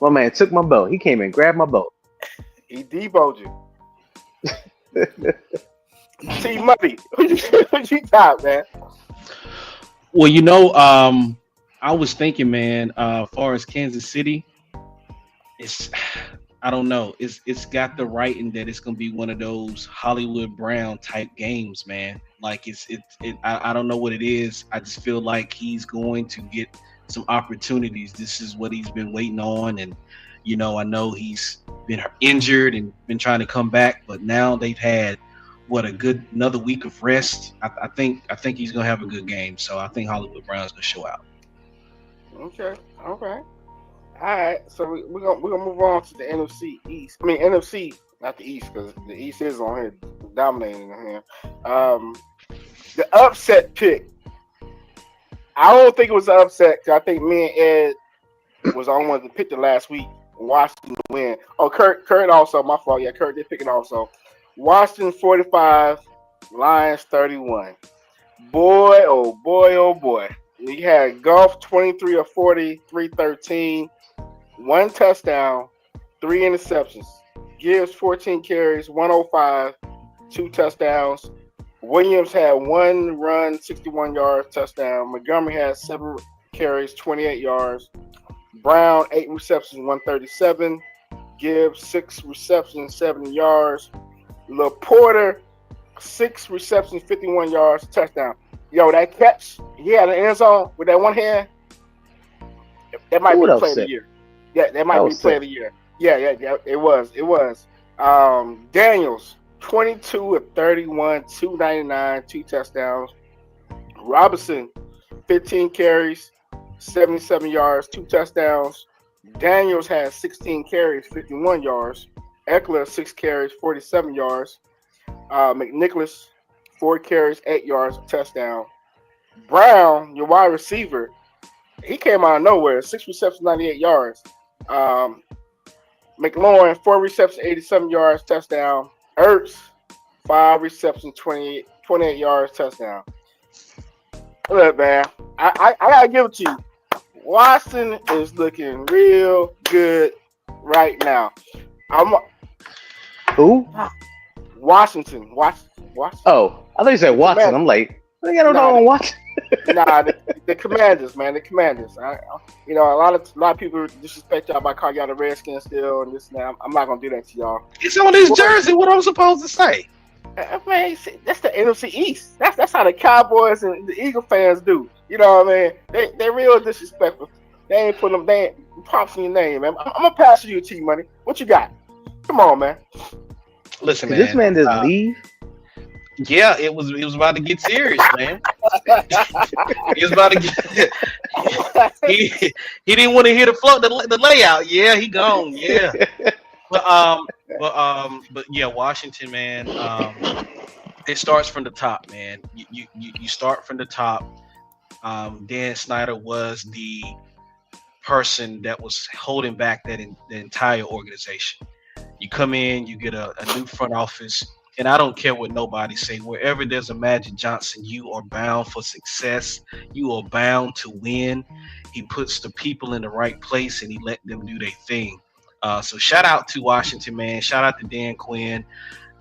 S3: My man took my belt. He came and grabbed my belt.
S1: He deboed you. See, money. What you got, man?
S4: Well, I was thinking, man, as far as Kansas City, I don't know. It's got the writing that it's gonna be one of those Hollywood Brown type games, man. Like I don't know what it is. I just feel like he's going to get some opportunities. This is what he's been waiting on, and I know he's been injured and been trying to come back, but now they've had another week of rest. I think he's gonna have a good game. So I think Hollywood Brown's gonna show out.
S1: Okay. All right. So we're gonna move on to the NFC East. I mean NFC, not the East, because the East is on here dominating on here. The upset pick. I don't think it was an upset because I think me and Ed was on one to pick the last week. Washington to win. Oh, Kurt also, my fault. Yeah, Kurt did pick it also. Washington 45, Lions 31. Boy, oh boy. We had Goff 23 of 40, 313, 1 touchdown, 3 interceptions. Gibbs 14 carries, 105, 2 touchdowns. Williams had 1 run, 61 yards, touchdown. Montgomery had 7 carries, 28 yards. Brown 8 receptions, 137. Gibbs 6 receptions, 70 yards. LaPorta 6 receptions, 51 yards, touchdown. Yo, that catch, he had an end zone with that one hand. That might be play of the year. Yeah, that might be play of the year. Yeah, it was. Daniels, 22 of 31, 299, 2 touchdowns. Robinson, 15 carries, 77 yards, 2 touchdowns. Daniels had 16 carries, 51 yards. Eckler, 6 carries, 47 yards. McNicholas, 4 carries, 8 yards, touchdown. Brown, your wide receiver, he came out of nowhere. 6 receptions, 98 yards. McLaurin, 4 receptions, 87 yards, touchdown. Ertz, 5 receptions, 28 yards, touchdown. Look, man, I gotta give it to you. Watson is looking real good right now.
S3: Who?
S1: Washington.
S3: Oh, I thought you said Watson. I'm like, I don't know on Watson.
S1: The Commanders, man. The Commanders. A lot of people disrespect y'all by calling y'all the Redskins still and this and that. I'm not gonna do that to y'all.
S4: It's on his jersey. What I'm supposed to say?
S1: Man, that's the NFC East. That's how the Cowboys and the Eagle fans do. You know what I mean? They real disrespectful. They ain't putting them. They ain't props in your name, man. I'm gonna pass you T Money. What you got? Come on, man.
S4: Listen,
S3: man. Did this man just leave?
S4: Yeah, it was about to get serious, man. He was about to get. he didn't want to hear the layout. Yeah, he gone. Yeah, but yeah, Washington, man. It starts from the top, man. You start from the top. Dan Snyder was the person that was holding back the entire organization. You come in, you get a new front office. And I don't care what nobody say. Wherever there's a Magic Johnson, you are bound for success. You are bound to win. He puts the people in the right place and he let them do their thing. So shout out to Washington, man. Shout out to Dan Quinn.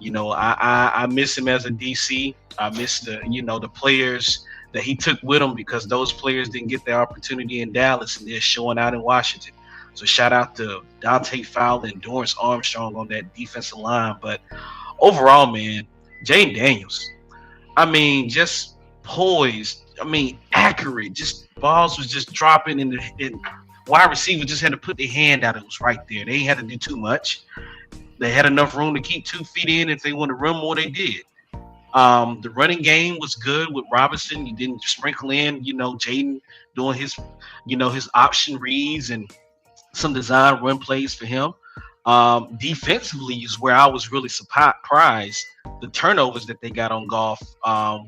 S4: I miss him as a DC. I miss the players that he took with him because those players didn't get their opportunity in Dallas and they're showing out in Washington. So shout out to Dante Fowler and Dorrance Armstrong on that defensive line. But overall, man, Jaden Daniels, I mean, just poised. I mean, accurate. Just balls was just dropping and wide receiver just had to put their hand out. It was right there. They ain't had to do too much. They had enough room to keep 2 feet in. If they wanted to run more, they did. The running game was good with Robinson. You didn't sprinkle in, Jaden doing his option reads and some design run plays for him. Defensively is where I was really surprised the turnovers that they got on Goff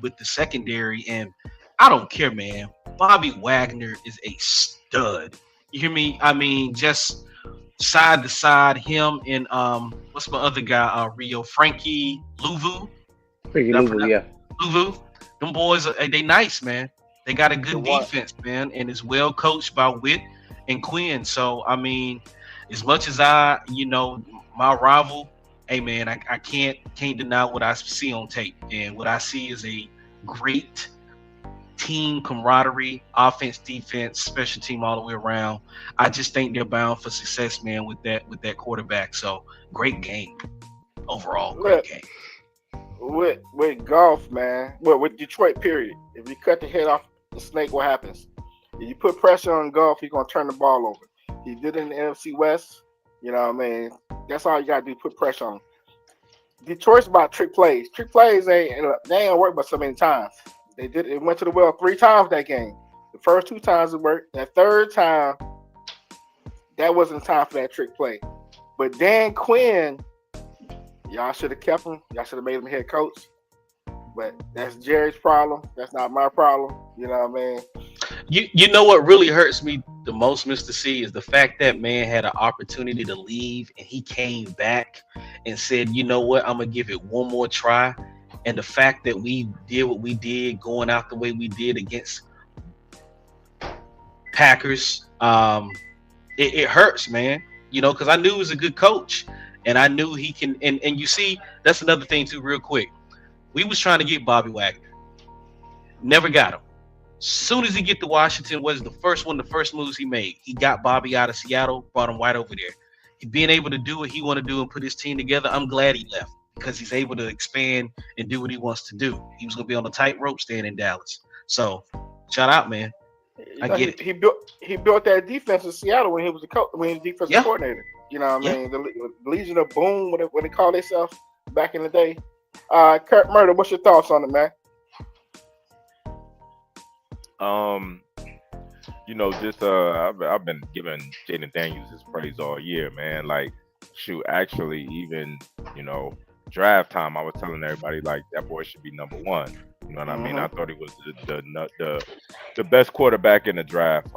S4: with the secondary. And I don't care, man. Bobby Wagner is a stud. You hear me? I mean, just side to side, him and what's my other guy? Rio Frankie Louvu.
S3: Yeah.
S4: Louvu. Them boys, they nice, man. They got a good defense, man, and it's well coached by Witt and Quinn. So I mean, as much as my rival, hey man, I can't deny what I see on tape, and what I see is a great team camaraderie, offense, defense, special team all the way around. I just think they're bound for success, man, with that quarterback. So great game overall. Great game.
S1: With Goff, man. Well, with Detroit, period. If you cut the head off the snake, what happens? If you put pressure on Goff, he's gonna turn the ball over. He did it in the NFC West. You know what I mean? That's all you gotta do, put pressure on him. Detroit's about trick plays. Trick plays they ain't work but so many times. It went to the well 3 times that game. The first 2 times it worked. That third time, that wasn't time for that trick play. But Dan Quinn, y'all should have kept him. Y'all should have made him head coach. But that's Jerry's problem. That's not my problem. You know what I mean?
S4: You know what really hurts me the most, Mr. C, is the fact that man had an opportunity to leave and he came back and said, you know what, I'm going to give it one more try. And the fact that we did what we did, going out the way we did against Packers, it hurts, man. Because I knew he was a good coach. And I knew he can, and you see, that's another thing too, real quick. We was trying to get Bobby Wagner. Never got him. Soon as he get to Washington, was the first moves he made. He got Bobby out of Seattle, brought him right over there. He being able to do what he want to do and put his team together, I'm glad he left because he's able to expand and do what he wants to do. He was going to be on the tightrope staying in Dallas. So, shout out, man. I get it.
S1: He built that defense in Seattle when he was when he was defensive coordinator. You know what I mean? The Legion of Boom, what they call themselves back in the day. Kurt Murder, what's your thoughts on it, man?
S5: I've been giving Jaden Daniels his praise all year, man. Like, shoot, actually, even draft time, I was telling everybody like that boy should be number 1. You know what I mean? I thought he was the best quarterback in the draft,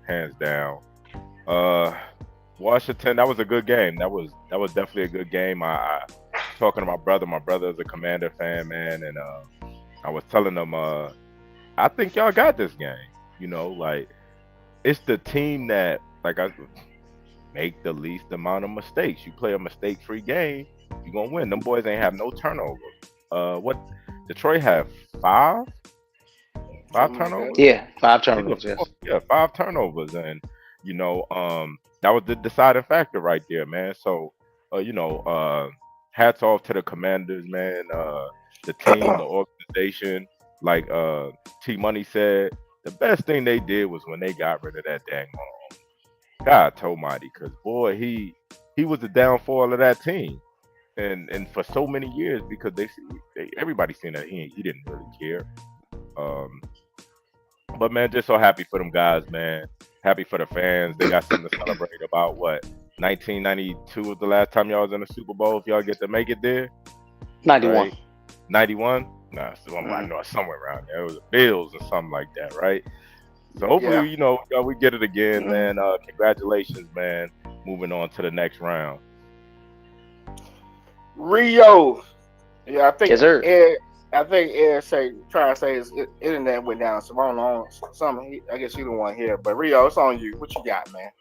S5: hands down. Washington, that was a good game. That was definitely a good game. I talking to my brother. My brother is a Commander fan, man, and I was telling him, I think y'all got this game. Like, it's the team that I make the least amount of mistakes. You play a mistake-free game, you're gonna win. Them boys ain't have no turnover. What Detroit have 5 turnovers?
S3: Yeah, 5 turnovers. Yes.
S5: Yeah, 5 turnovers, and that was the deciding factor right there, man. So, hats off to the Commanders, man. The team, the organization. Like T Money said, the best thing they did was when they got rid of that dang God almighty, because boy, he was the downfall of that team, and for so many years, because everybody seen that he didn't really care. But man, just so happy for them guys, man. Happy for the fans. They got something to celebrate about. What, 1992 was the last time y'all was in the Super Bowl. If y'all get to make it there,
S3: 91.
S5: Right? 91. Nah, so I know it's somewhere around there. It was the Bills or something like that, right? So hopefully, we get it again, man. Congratulations, man. Moving on to the next round.
S1: Rio. Yeah, I think
S3: yes, sir.
S1: Ed trying to say his internet went down. So I don't know. I guess you don't want to hear. But Rio, it's on you. What you got, man?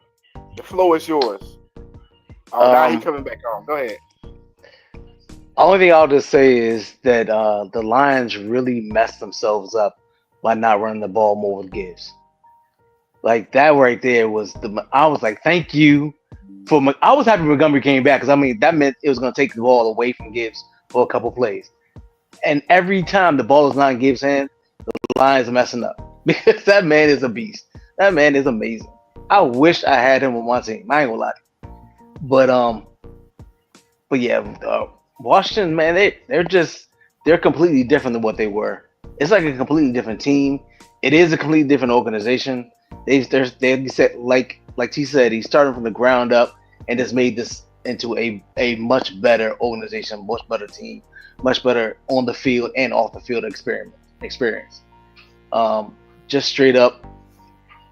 S1: The floor is yours. Oh, now he's coming back on. Go ahead.
S3: Only thing I'll just say is that the Lions really messed themselves up by not running the ball more with Gibbs. Like that right there was I was like, thank you I was happy Montgomery came back because I mean that meant it was going to take the ball away from Gibbs for a couple plays. And every time the ball is not in Gibbs' hand, the Lions are messing up because that man is a beast. That man is amazing. I wish I had him on my team. I ain't gonna lie. But yeah, Washington, man, they're completely different than what they were. It's like a completely different team. It is a completely different organization. They said like T said, he started from the ground up and just made this into a much better organization, much better team, much better on the field and off the field experience. Just straight up,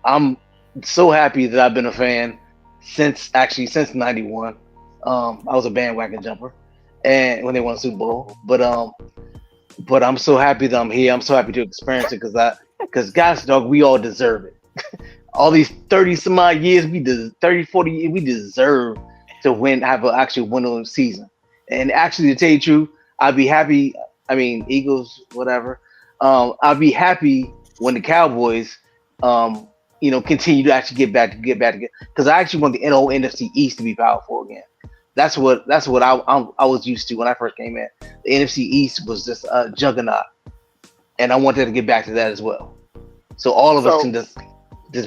S3: I'm so happy that I've been a fan since '91. I was a bandwagon jumper, and when they won the Super Bowl, but I'm so happy that I'm here. I'm so happy to experience it because guys, dog, we all deserve it. All these 30 some odd years, 40 years, we deserve to have an actual winning season. And actually, to tell you the truth, I'd be happy. I mean, Eagles, whatever. I'd be happy when the Cowboys, continue to actually get back together. Because I actually want the whole NFC East to be powerful again. That's what I was used to when I first came in. The NFC East was just a juggernaut, and I wanted to get back to that as well. So all of us can just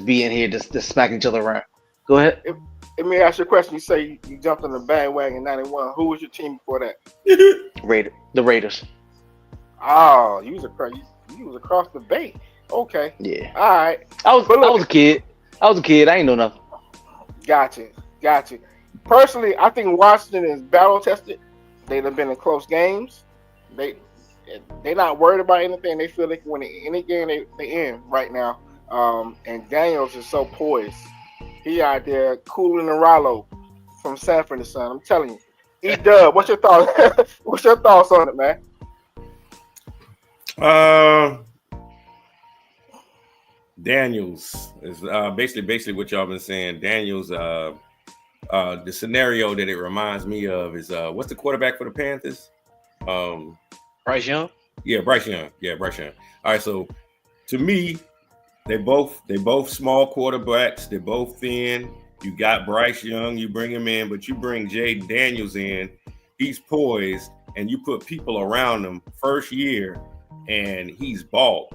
S3: be in here, just smacking each other around. Go ahead.
S1: Let me ask you a question. You say you jumped on the bandwagon in '91. Who was your team before that?
S3: The Raiders.
S1: Oh, you was across the bay. Okay.
S3: Yeah.
S1: All right.
S3: I was a kid. I ain't know nothing.
S1: Gotcha. Personally, I think Washington is battle tested. They've been in close games. They're not worried about anything. They feel they can win any game they in right now. And Daniels is so poised. He out there cooling the Rollo from Sanford and Son. I'm telling you. E-Dub, what's your thoughts? What's your thoughts on it, man?
S2: Daniels is basically what y'all been saying. Daniels, the scenario that it reminds me of is what's the quarterback for the Panthers?
S4: Bryce Young.
S2: Yeah, Bryce Young. All right, so to me, they both small quarterbacks. They're both thin. You got Bryce Young, you bring him in, but you bring Jayden Daniels in. He's poised, and you put people around him first year, and he's bald.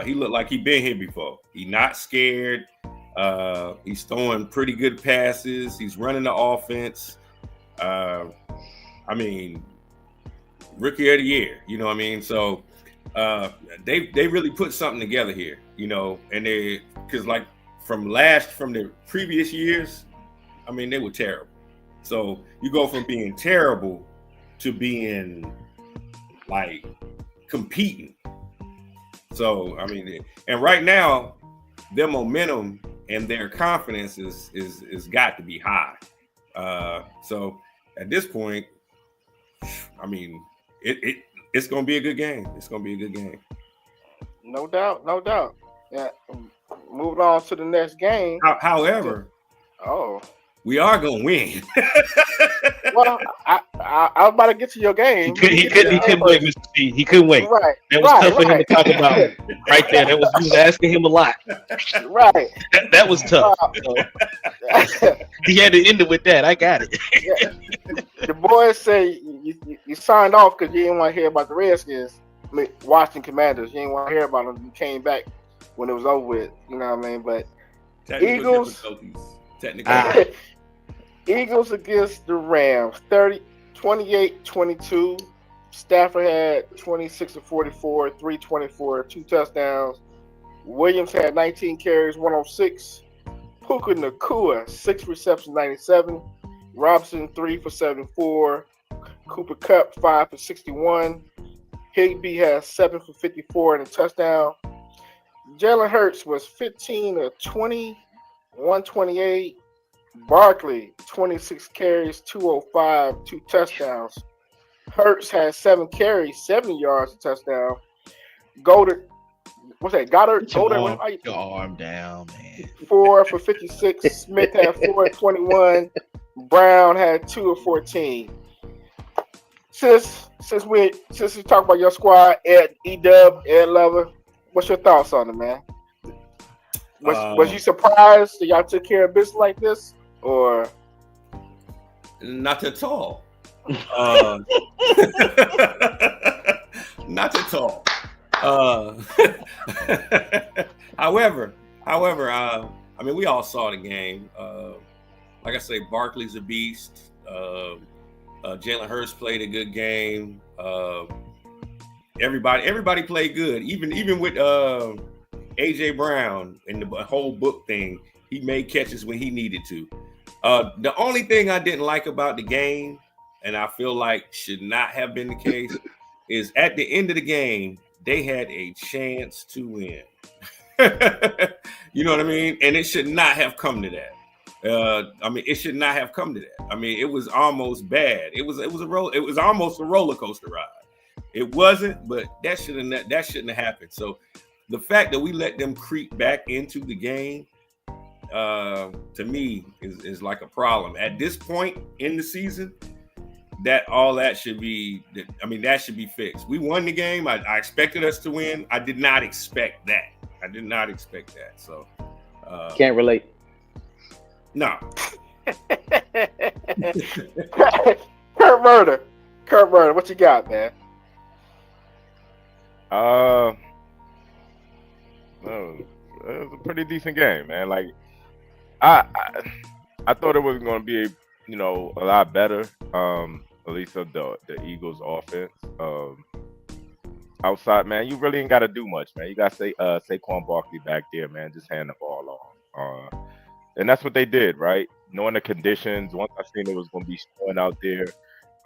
S2: He looked like he'd been here before. He's not scared. He's throwing pretty good passes. He's running the offense. I mean, rookie of the year. You know what I mean? So they really put something together here. You know, and because like from the previous years, I mean, they were terrible. So you go from being terrible to being like competing. So I mean, and right now, their momentum and their confidence is got to be high. So at this point, I mean, it's gonna be a good game. It's gonna be a good game.
S1: No doubt. Yeah. Moving on to the next game.
S2: However, we are gonna win.
S1: Well, I was about to get to your game.
S4: He couldn't wait, Mr. C. He couldn't wait.
S1: Right.
S4: That was tough for him to talk about right there. You was asking him a lot.
S1: Right.
S4: That was tough. So, he had to end it with that. I got it.
S1: Yeah. The boys say you signed off because you didn't want to hear about the Redskins, Washington Commanders. You didn't want to hear about them. You came back when it was over with. You know what I mean? But Eagles. Eagles against the Rams, 28-22. Stafford had 26 of 44, 324, 2 touchdowns. Williams had 19 carries, 106. Puka Nacua, 6 receptions, 97. Robinson, 3 for 74. Cooper Kupp, 5 for 61. Higbee has 7 for 54 and a touchdown. Jalen Hurts was 15 of 20, 128. Barkley, 26 carries, 205, 2 touchdowns. Hurts had 7 carries, 70 yards, a touchdown. Goddard.
S4: Your arm down, man.
S1: 4 for 56. Smith had 4 of 21. Brown had 2 of 14. Since we talk about your squad, Ed Lover, What's your thoughts on it, man? Was
S2: Um,
S1: you surprised that y'all took care of business like this, or
S2: Not at all. Uh, not at all. Uh, however, I mean, we all saw the game. Like I say, Barkley's a beast. Jalen Hurts played a good game. Everybody played good. Even with AJ Brown in the whole book thing, he made catches when he needed to. The only thing I didn't like about the game, and I feel like should not have been the case, is at the end of the game, they had a chance to win. You know what I mean? And it should not have come to that. I mean, it should not have come to that. I mean, it was almost bad. It was almost a roller coaster ride. It wasn't, but that shouldn't have happened. So the fact that we let them creep back into the game, to me, is like a problem at this point in the season. That should be fixed. We won the game. I expected us to win. I did not expect that. So
S3: Can't relate.
S2: no.
S1: Kurt Murder, what you got, man?
S5: Well, it was a pretty decent game, man. Like I thought it was going to be, a lot better. At least of the Eagles' offense. Outside, man, you really ain't got to do much, man. You got to Saquon Barkley back there, man. Just hand the ball off. And that's what they did, right? Knowing the conditions, once I seen it was going to be snowing out there,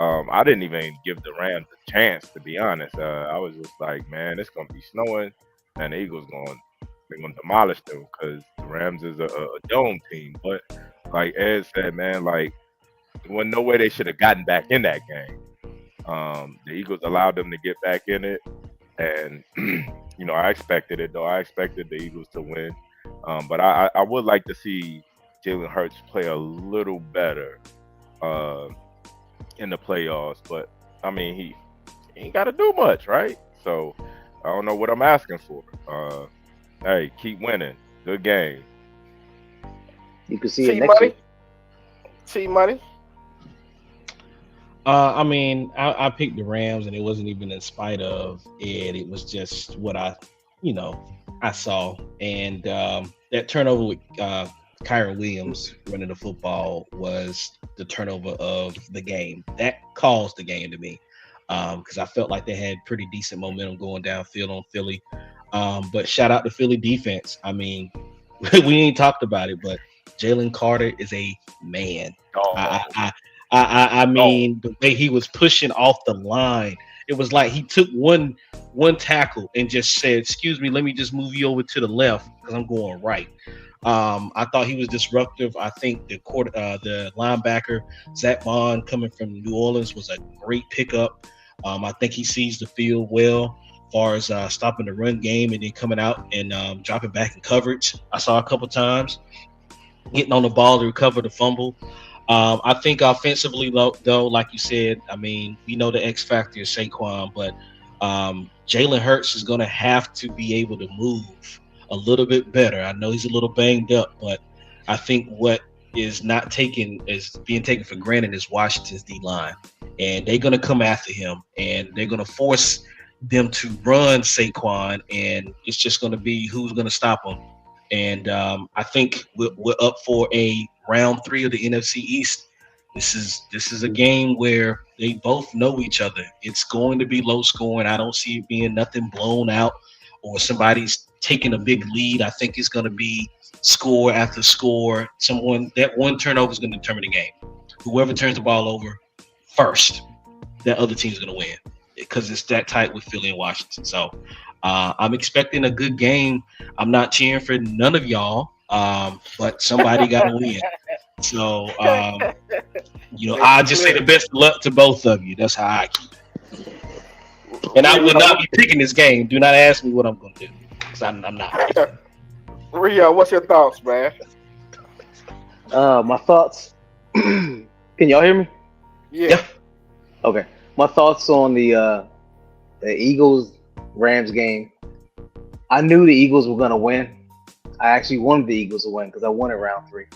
S5: I didn't even give the Rams a chance, to be honest. I was just like, man, it's going to be snowing, and the Eagles they're going to demolish them because the Rams is a dome team. But like Ed said, man, like, there wasn't no way they should have gotten back in that game. The Eagles allowed them to get back in it. And, I expected it, though. I expected the Eagles to win. But I would like to see Jalen Hurts play a little better in the playoffs. But, I mean, he ain't got to do much, right? So, I don't know what I'm asking for. Hey, keep winning. Good game.
S3: You can see it next week.
S1: T-Money?
S4: I mean, I picked the Rams, and it wasn't even in spite of Ed. It was just what I saw. And that turnover with Kyron Williams running the football was the turnover of the game. That caused the game to me because I felt like they had pretty decent momentum going downfield on Philly. But shout out to Philly defense. I mean, we ain't talked about it, but Jalen Carter is a man. I mean, the way he was pushing off the line, it was like he took one tackle and just said, "Excuse me, let me just move you over to the left because I'm going right." I thought he was disruptive. I think the linebacker Zach Bond coming from New Orleans was a great pickup. I think he sees the field well, as far as stopping the run game and then coming out and dropping back in coverage. I saw a couple times getting on the ball to recover the fumble. I think offensively, though, like you said, I mean, we know the X factor is Saquon, but Jalen Hurts is going to have to be able to move a little bit better. I know he's a little banged up, but I think what is being taken for granted is Washington's D-line, and they're going to come after him, and they're going to force them to run Saquon, and it's just going to be who's going to stop him. And I think we're up for a round 3 of the NFC East. This is a game where they both know each other. It's going to be low scoring. I don't see it being nothing blown out or somebody's taking a big lead. I think it's going to be score after score. That one turnover is going to determine the game. Whoever turns the ball over first, that other team's going to win because it's that tight with Philly and Washington. So I'm expecting a good game. I'm not cheering for none of y'all, but somebody got to win. So, I'll just say the best of luck to both of you. That's how I keep it. And I will not be picking this game. Do not ask me what I'm going to do because I'm not.
S1: Rio, what's your thoughts, man?
S3: My thoughts. Can y'all hear me?
S1: Yeah.
S3: Okay. My thoughts on the Eagles-Rams game. I knew the Eagles were gonna win. I actually wanted the Eagles to win because I wanted round 3.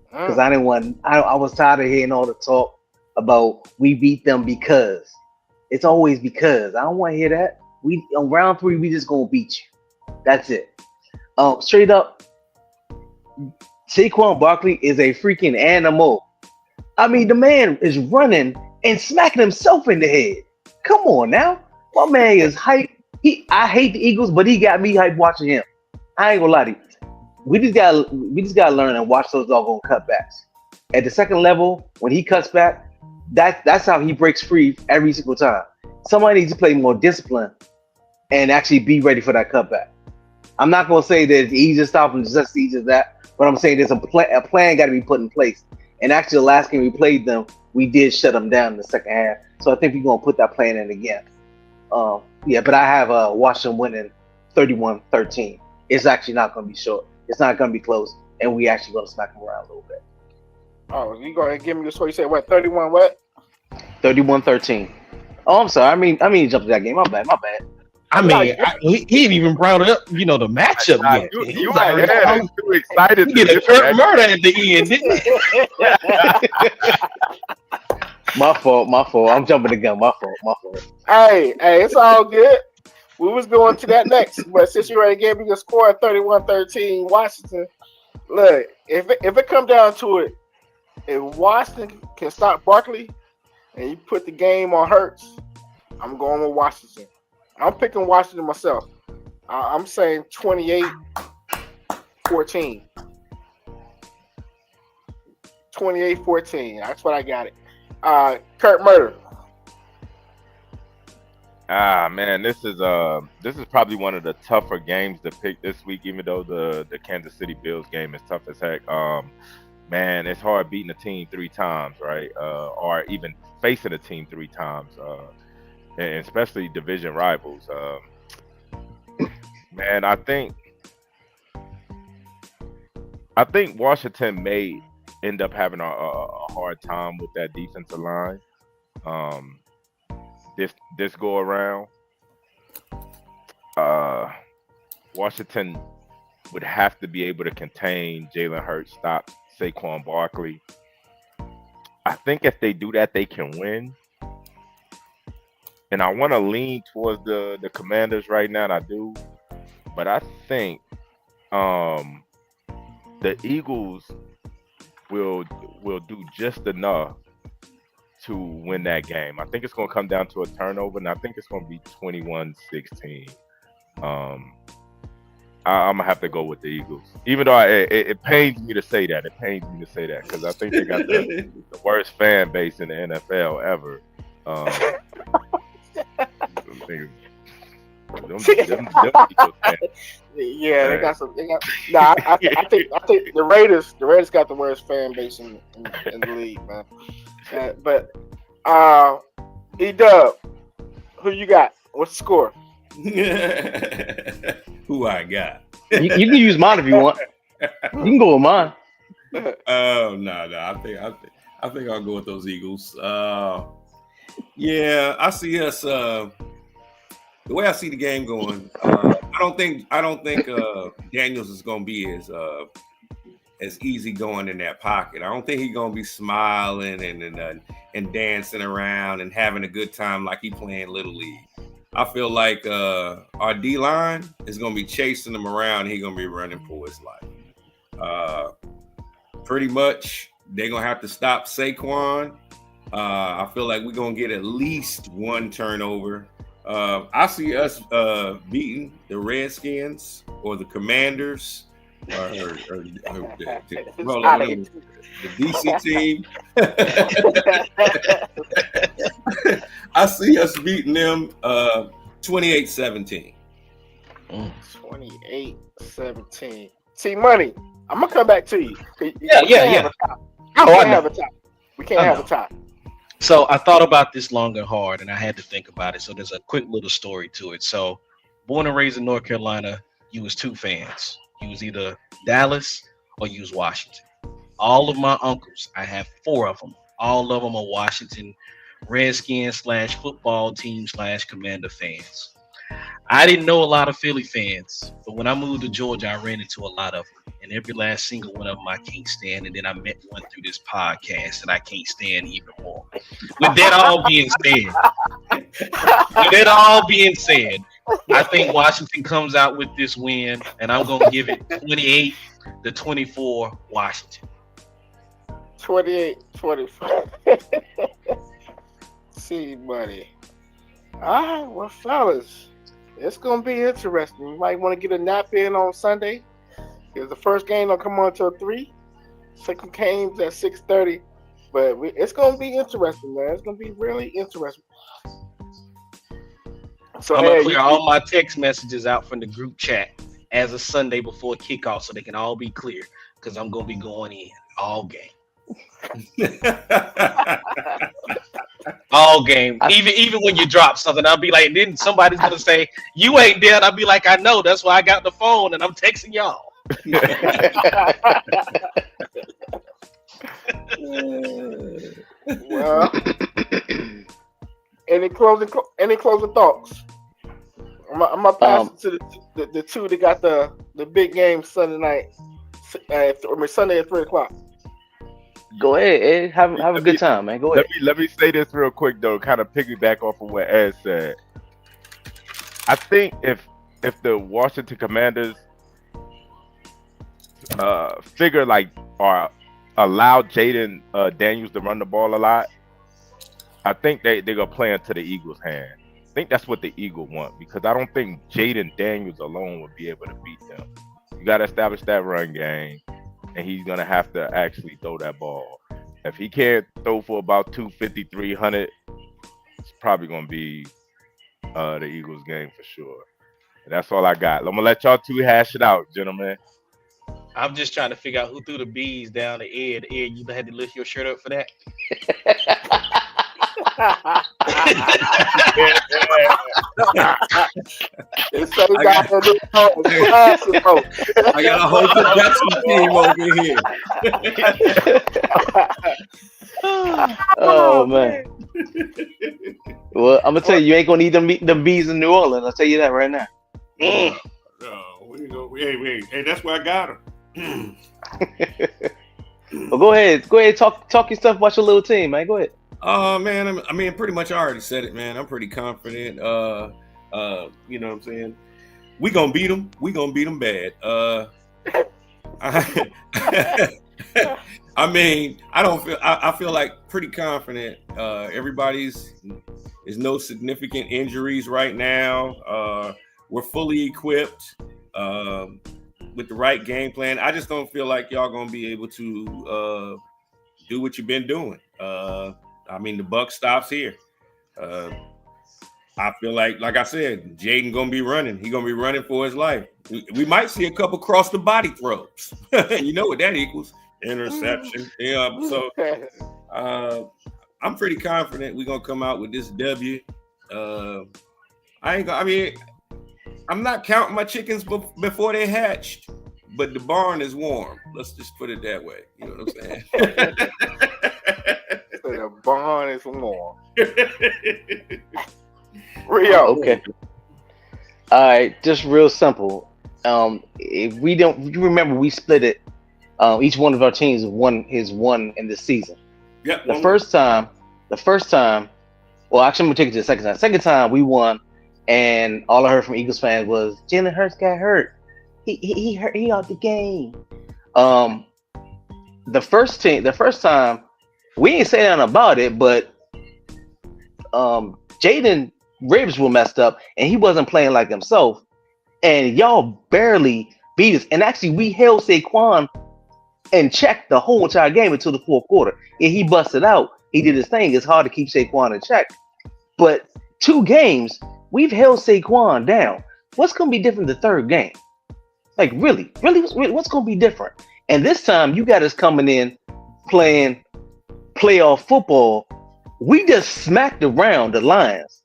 S3: Because I didn't want. I was tired of hearing all the talk about we beat them because. It's always because. I don't want to hear that. We on round 3 we just gonna beat you. That's it. Straight up, Saquon Barkley is a freaking animal. I mean, the man is running and smacking himself in the head. Come on now, my man is hype. I hate the Eagles, but he got me hype watching him. I ain't gonna lie to you. We just gotta learn and watch those doggone cutbacks. At the second level, when he cuts back, that's how he breaks free every single time. Somebody needs to play more discipline and actually be ready for that cutback. I'm not gonna say that it's easy to stop him, just easy as that, but I'm saying there's a plan got to be put in place. And actually, the last game we played them, we did shut them down in the second half. So I think we're gonna put that plan in again. Yeah, but I have Washington winning 31-13. It's actually not gonna be short. It's not gonna be close, and we actually gonna smack them around a little bit.
S1: Oh, you go ahead and give me the score. You said what? 31 what?
S3: 31-13. Oh, I'm sorry. I mean, to jump to that game. My bad.
S4: I mean, he ain't even brought up, the matchup yet.
S5: You are too excited.
S4: He did a Kurt murder at the end, didn't he?
S3: My fault. I'm jumping the gun. My fault.
S1: Hey, it's all good. We was going to that next, but since you already gave me the score of 31-13, Washington. Look, if it come down to it, if Washington can stop Barkley and you put the game on Hurts, I'm going with Washington. I'm picking Washington myself. I'm saying 28-14. 28-14. That's what I got it. Kurt Murder.
S5: Man, this is probably one of the tougher games to pick this week, even though the Kansas City Bills game is tough as heck. Man, it's hard beating a team 3 times, right? Or even facing a team 3 times, and especially division rivals. Man, I think Washington may end up having a hard time with that defensive line. This go around, Washington would have to be able to contain Jalen Hurts, stop Saquon Barkley. I think if they do that, they can win. And I want to lean towards the Commanders right now, and I do. But I think the Eagles will do just enough to win that game. I think it's going to come down to a turnover, and I think it's going to be 21-16. I'm going to have to go with the Eagles. Even though it pains me to say that. It pains me to say that because I think they got the worst fan base in the NFL ever.
S1: Yeah, they got some. I think the Raiders got the worst fan base in the league, man. But E-Dub, who you got? What's the score?
S2: Who I got?
S3: You can use mine if you want. You can go with mine.
S2: Oh no! I think I'll go with those Eagles. Yeah, I see us. The way I see the game going, I don't think Daniels is going to be as easy going in that pocket. I don't think he's going to be smiling and dancing around and having a good time like he playing Little League. I feel like our D-line is going to be chasing him around. And he's going to be running for his life. Pretty much, they're going to have to stop Saquon. I feel like we're going to get at least one turnover. I see us beating the Redskins or the Commanders or the DC team. I see us beating them 28-17.
S1: 28-17. See, Money, I'm going to come back to you.
S4: Yeah.
S1: We can't have a tie. We can't have a tie.
S4: So I thought about this long and hard, and I had to think about it. So there's a quick little story to it. So born and raised in North Carolina, you was 2 fans. You was either Dallas or you was Washington. All of my uncles, I have 4 of them. All of them are Washington Redskins /football team /Commander fans. I didn't know a lot of Philly fans, but when I moved to Georgia, I ran into a lot of them. And every last single one of them I can't stand. And then I met one through this podcast that I can't stand even more. With that all being said, I think Washington comes out with this win, and I'm going to give it 28-24 Washington.
S1: 28-24. See, buddy. All right, well, fellas, it's going to be interesting. You might want to get a nap in on Sunday, because the first game don't come on until 3. Second game's at 6:30. But it's going to be interesting, man. It's going to be really interesting. So,
S4: I'm going to clear all my text messages out from the group chat as a Sunday before kickoff so they can all be clear, because I'm going to be going in all game. All game. Even when you drop something, I'll be like, and then somebody's going to say, you ain't dead. I'll be like, I know. That's why I got the phone and I'm texting y'all.
S1: Well, any closing thoughts? I'm gonna pass it to the two that got the big game Sunday night. Sunday at 3:00.
S3: Go ahead, Ed. Have a good time, man. Go ahead.
S5: Let me say this real quick though, kind of piggyback off of what Ed said. I think if the Washington Commanders figure like or allow Jaden Daniels to run the ball a lot, I think they're gonna play into the Eagles' hand. I think that's what the Eagles want, because I don't think Jaden Daniels alone would be able to beat them. You got to establish that run game, and he's gonna have to actually throw that ball. If he can't throw for about 250, 300, it's probably gonna be the Eagles' game for sure. And that's all I got. I'm gonna let y'all two hash it out, gentlemen.
S4: I'm just trying to figure out who threw the bees down to Ed. Ed, you had to lift your shirt up for that.
S2: I got a whole production team over here.
S3: Oh man. Well, I'm gonna tell you ain't gonna need them bees in New Orleans. I'll tell you that right now.
S2: Hey, that's where I got them.
S3: Well, go ahead, talk your stuff about your little team, man. Go ahead.
S2: Man, I mean, pretty much I already said it, man. I'm pretty confident. You know what I'm saying? We gonna beat them. We gonna beat them bad. I mean, I feel like pretty confident. There's no significant injuries right now. We're fully equipped with the right game plan. I just don't feel like y'all gonna be able to do what you've been doing. I mean, the buck stops here. I feel like I said, Jaden gonna be running. He gonna be running for his life. We might see a couple cross the body throws. You know what that equals? Interception. Yeah. So I'm pretty confident we're gonna come out with this W. I'm not counting my chickens before they hatched, but the barn is warm. Let's just put it that way. You know what I'm saying?
S1: The barn is warm. Rio.
S3: Okay. All right, just real simple. If you remember, we split it. Each one of our teams is one in the season.
S2: Yeah.
S3: The first time. Well, actually, I'm gonna take it to the second time. Second time we won, and all I heard from Eagles fans was Jalen Hurts got hurt. He hurt. He out the game. The first time we ain't say nothing about it, but Jaden ribs were messed up, and he wasn't playing like himself. And y'all barely beat us. And actually, we held Saquon and check the whole entire game until the fourth quarter. And he busted out. He did his thing. It's hard to keep Saquon in check. But 2 games, we've held Saquon down. What's going to be different the third game? Like, really, what's going to be different? And this time, you got us coming in playing playoff football. We just smacked around the Lions.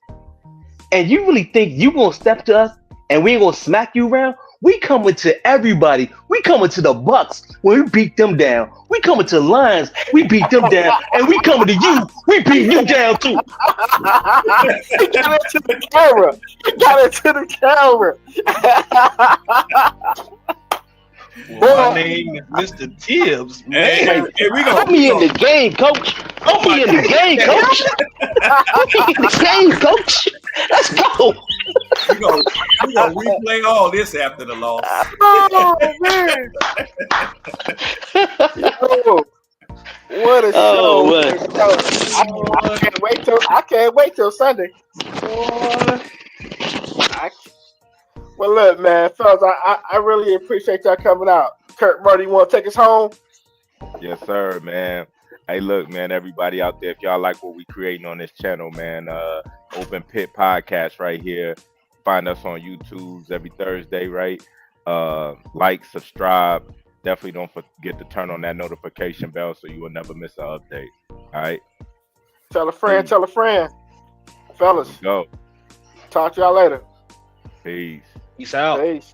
S3: And you really think you going to step to us and we ain't going to smack you around?
S6: We coming to everybody. We coming to the Bucks when we beat them down. We coming to Lions. We beat them down, and we coming to you. We beat you down too.
S1: He got into the camera. He got into the camera.
S4: Well, my name is Mr. Tibbs.
S2: Hey,
S4: Man.
S2: we gonna,
S6: Put me in the game, coach. Put me in the game, coach. Put me in the game, coach. Let's go.
S2: we gonna replay all this after the loss.
S1: Oh man! Yo, what a show!
S6: Oh,
S1: Man. I can't wait till Sunday. Well, look, man, fellas, I really appreciate y'all coming out. Kurt Murray, you want to take us home?
S5: Yes, sir, man. Hey, look, man, everybody out there, if y'all like what we creating on this channel, man, Open Pit Podcast right here. Find us on YouTube every Thursday, right? Like, subscribe. Definitely don't forget to turn on that notification bell so you will never miss an update. All right?
S1: Tell a friend, tell a friend. Fellas,
S5: Go.
S1: talk to y'all later.
S5: Peace.
S4: Peace out.
S1: Peace.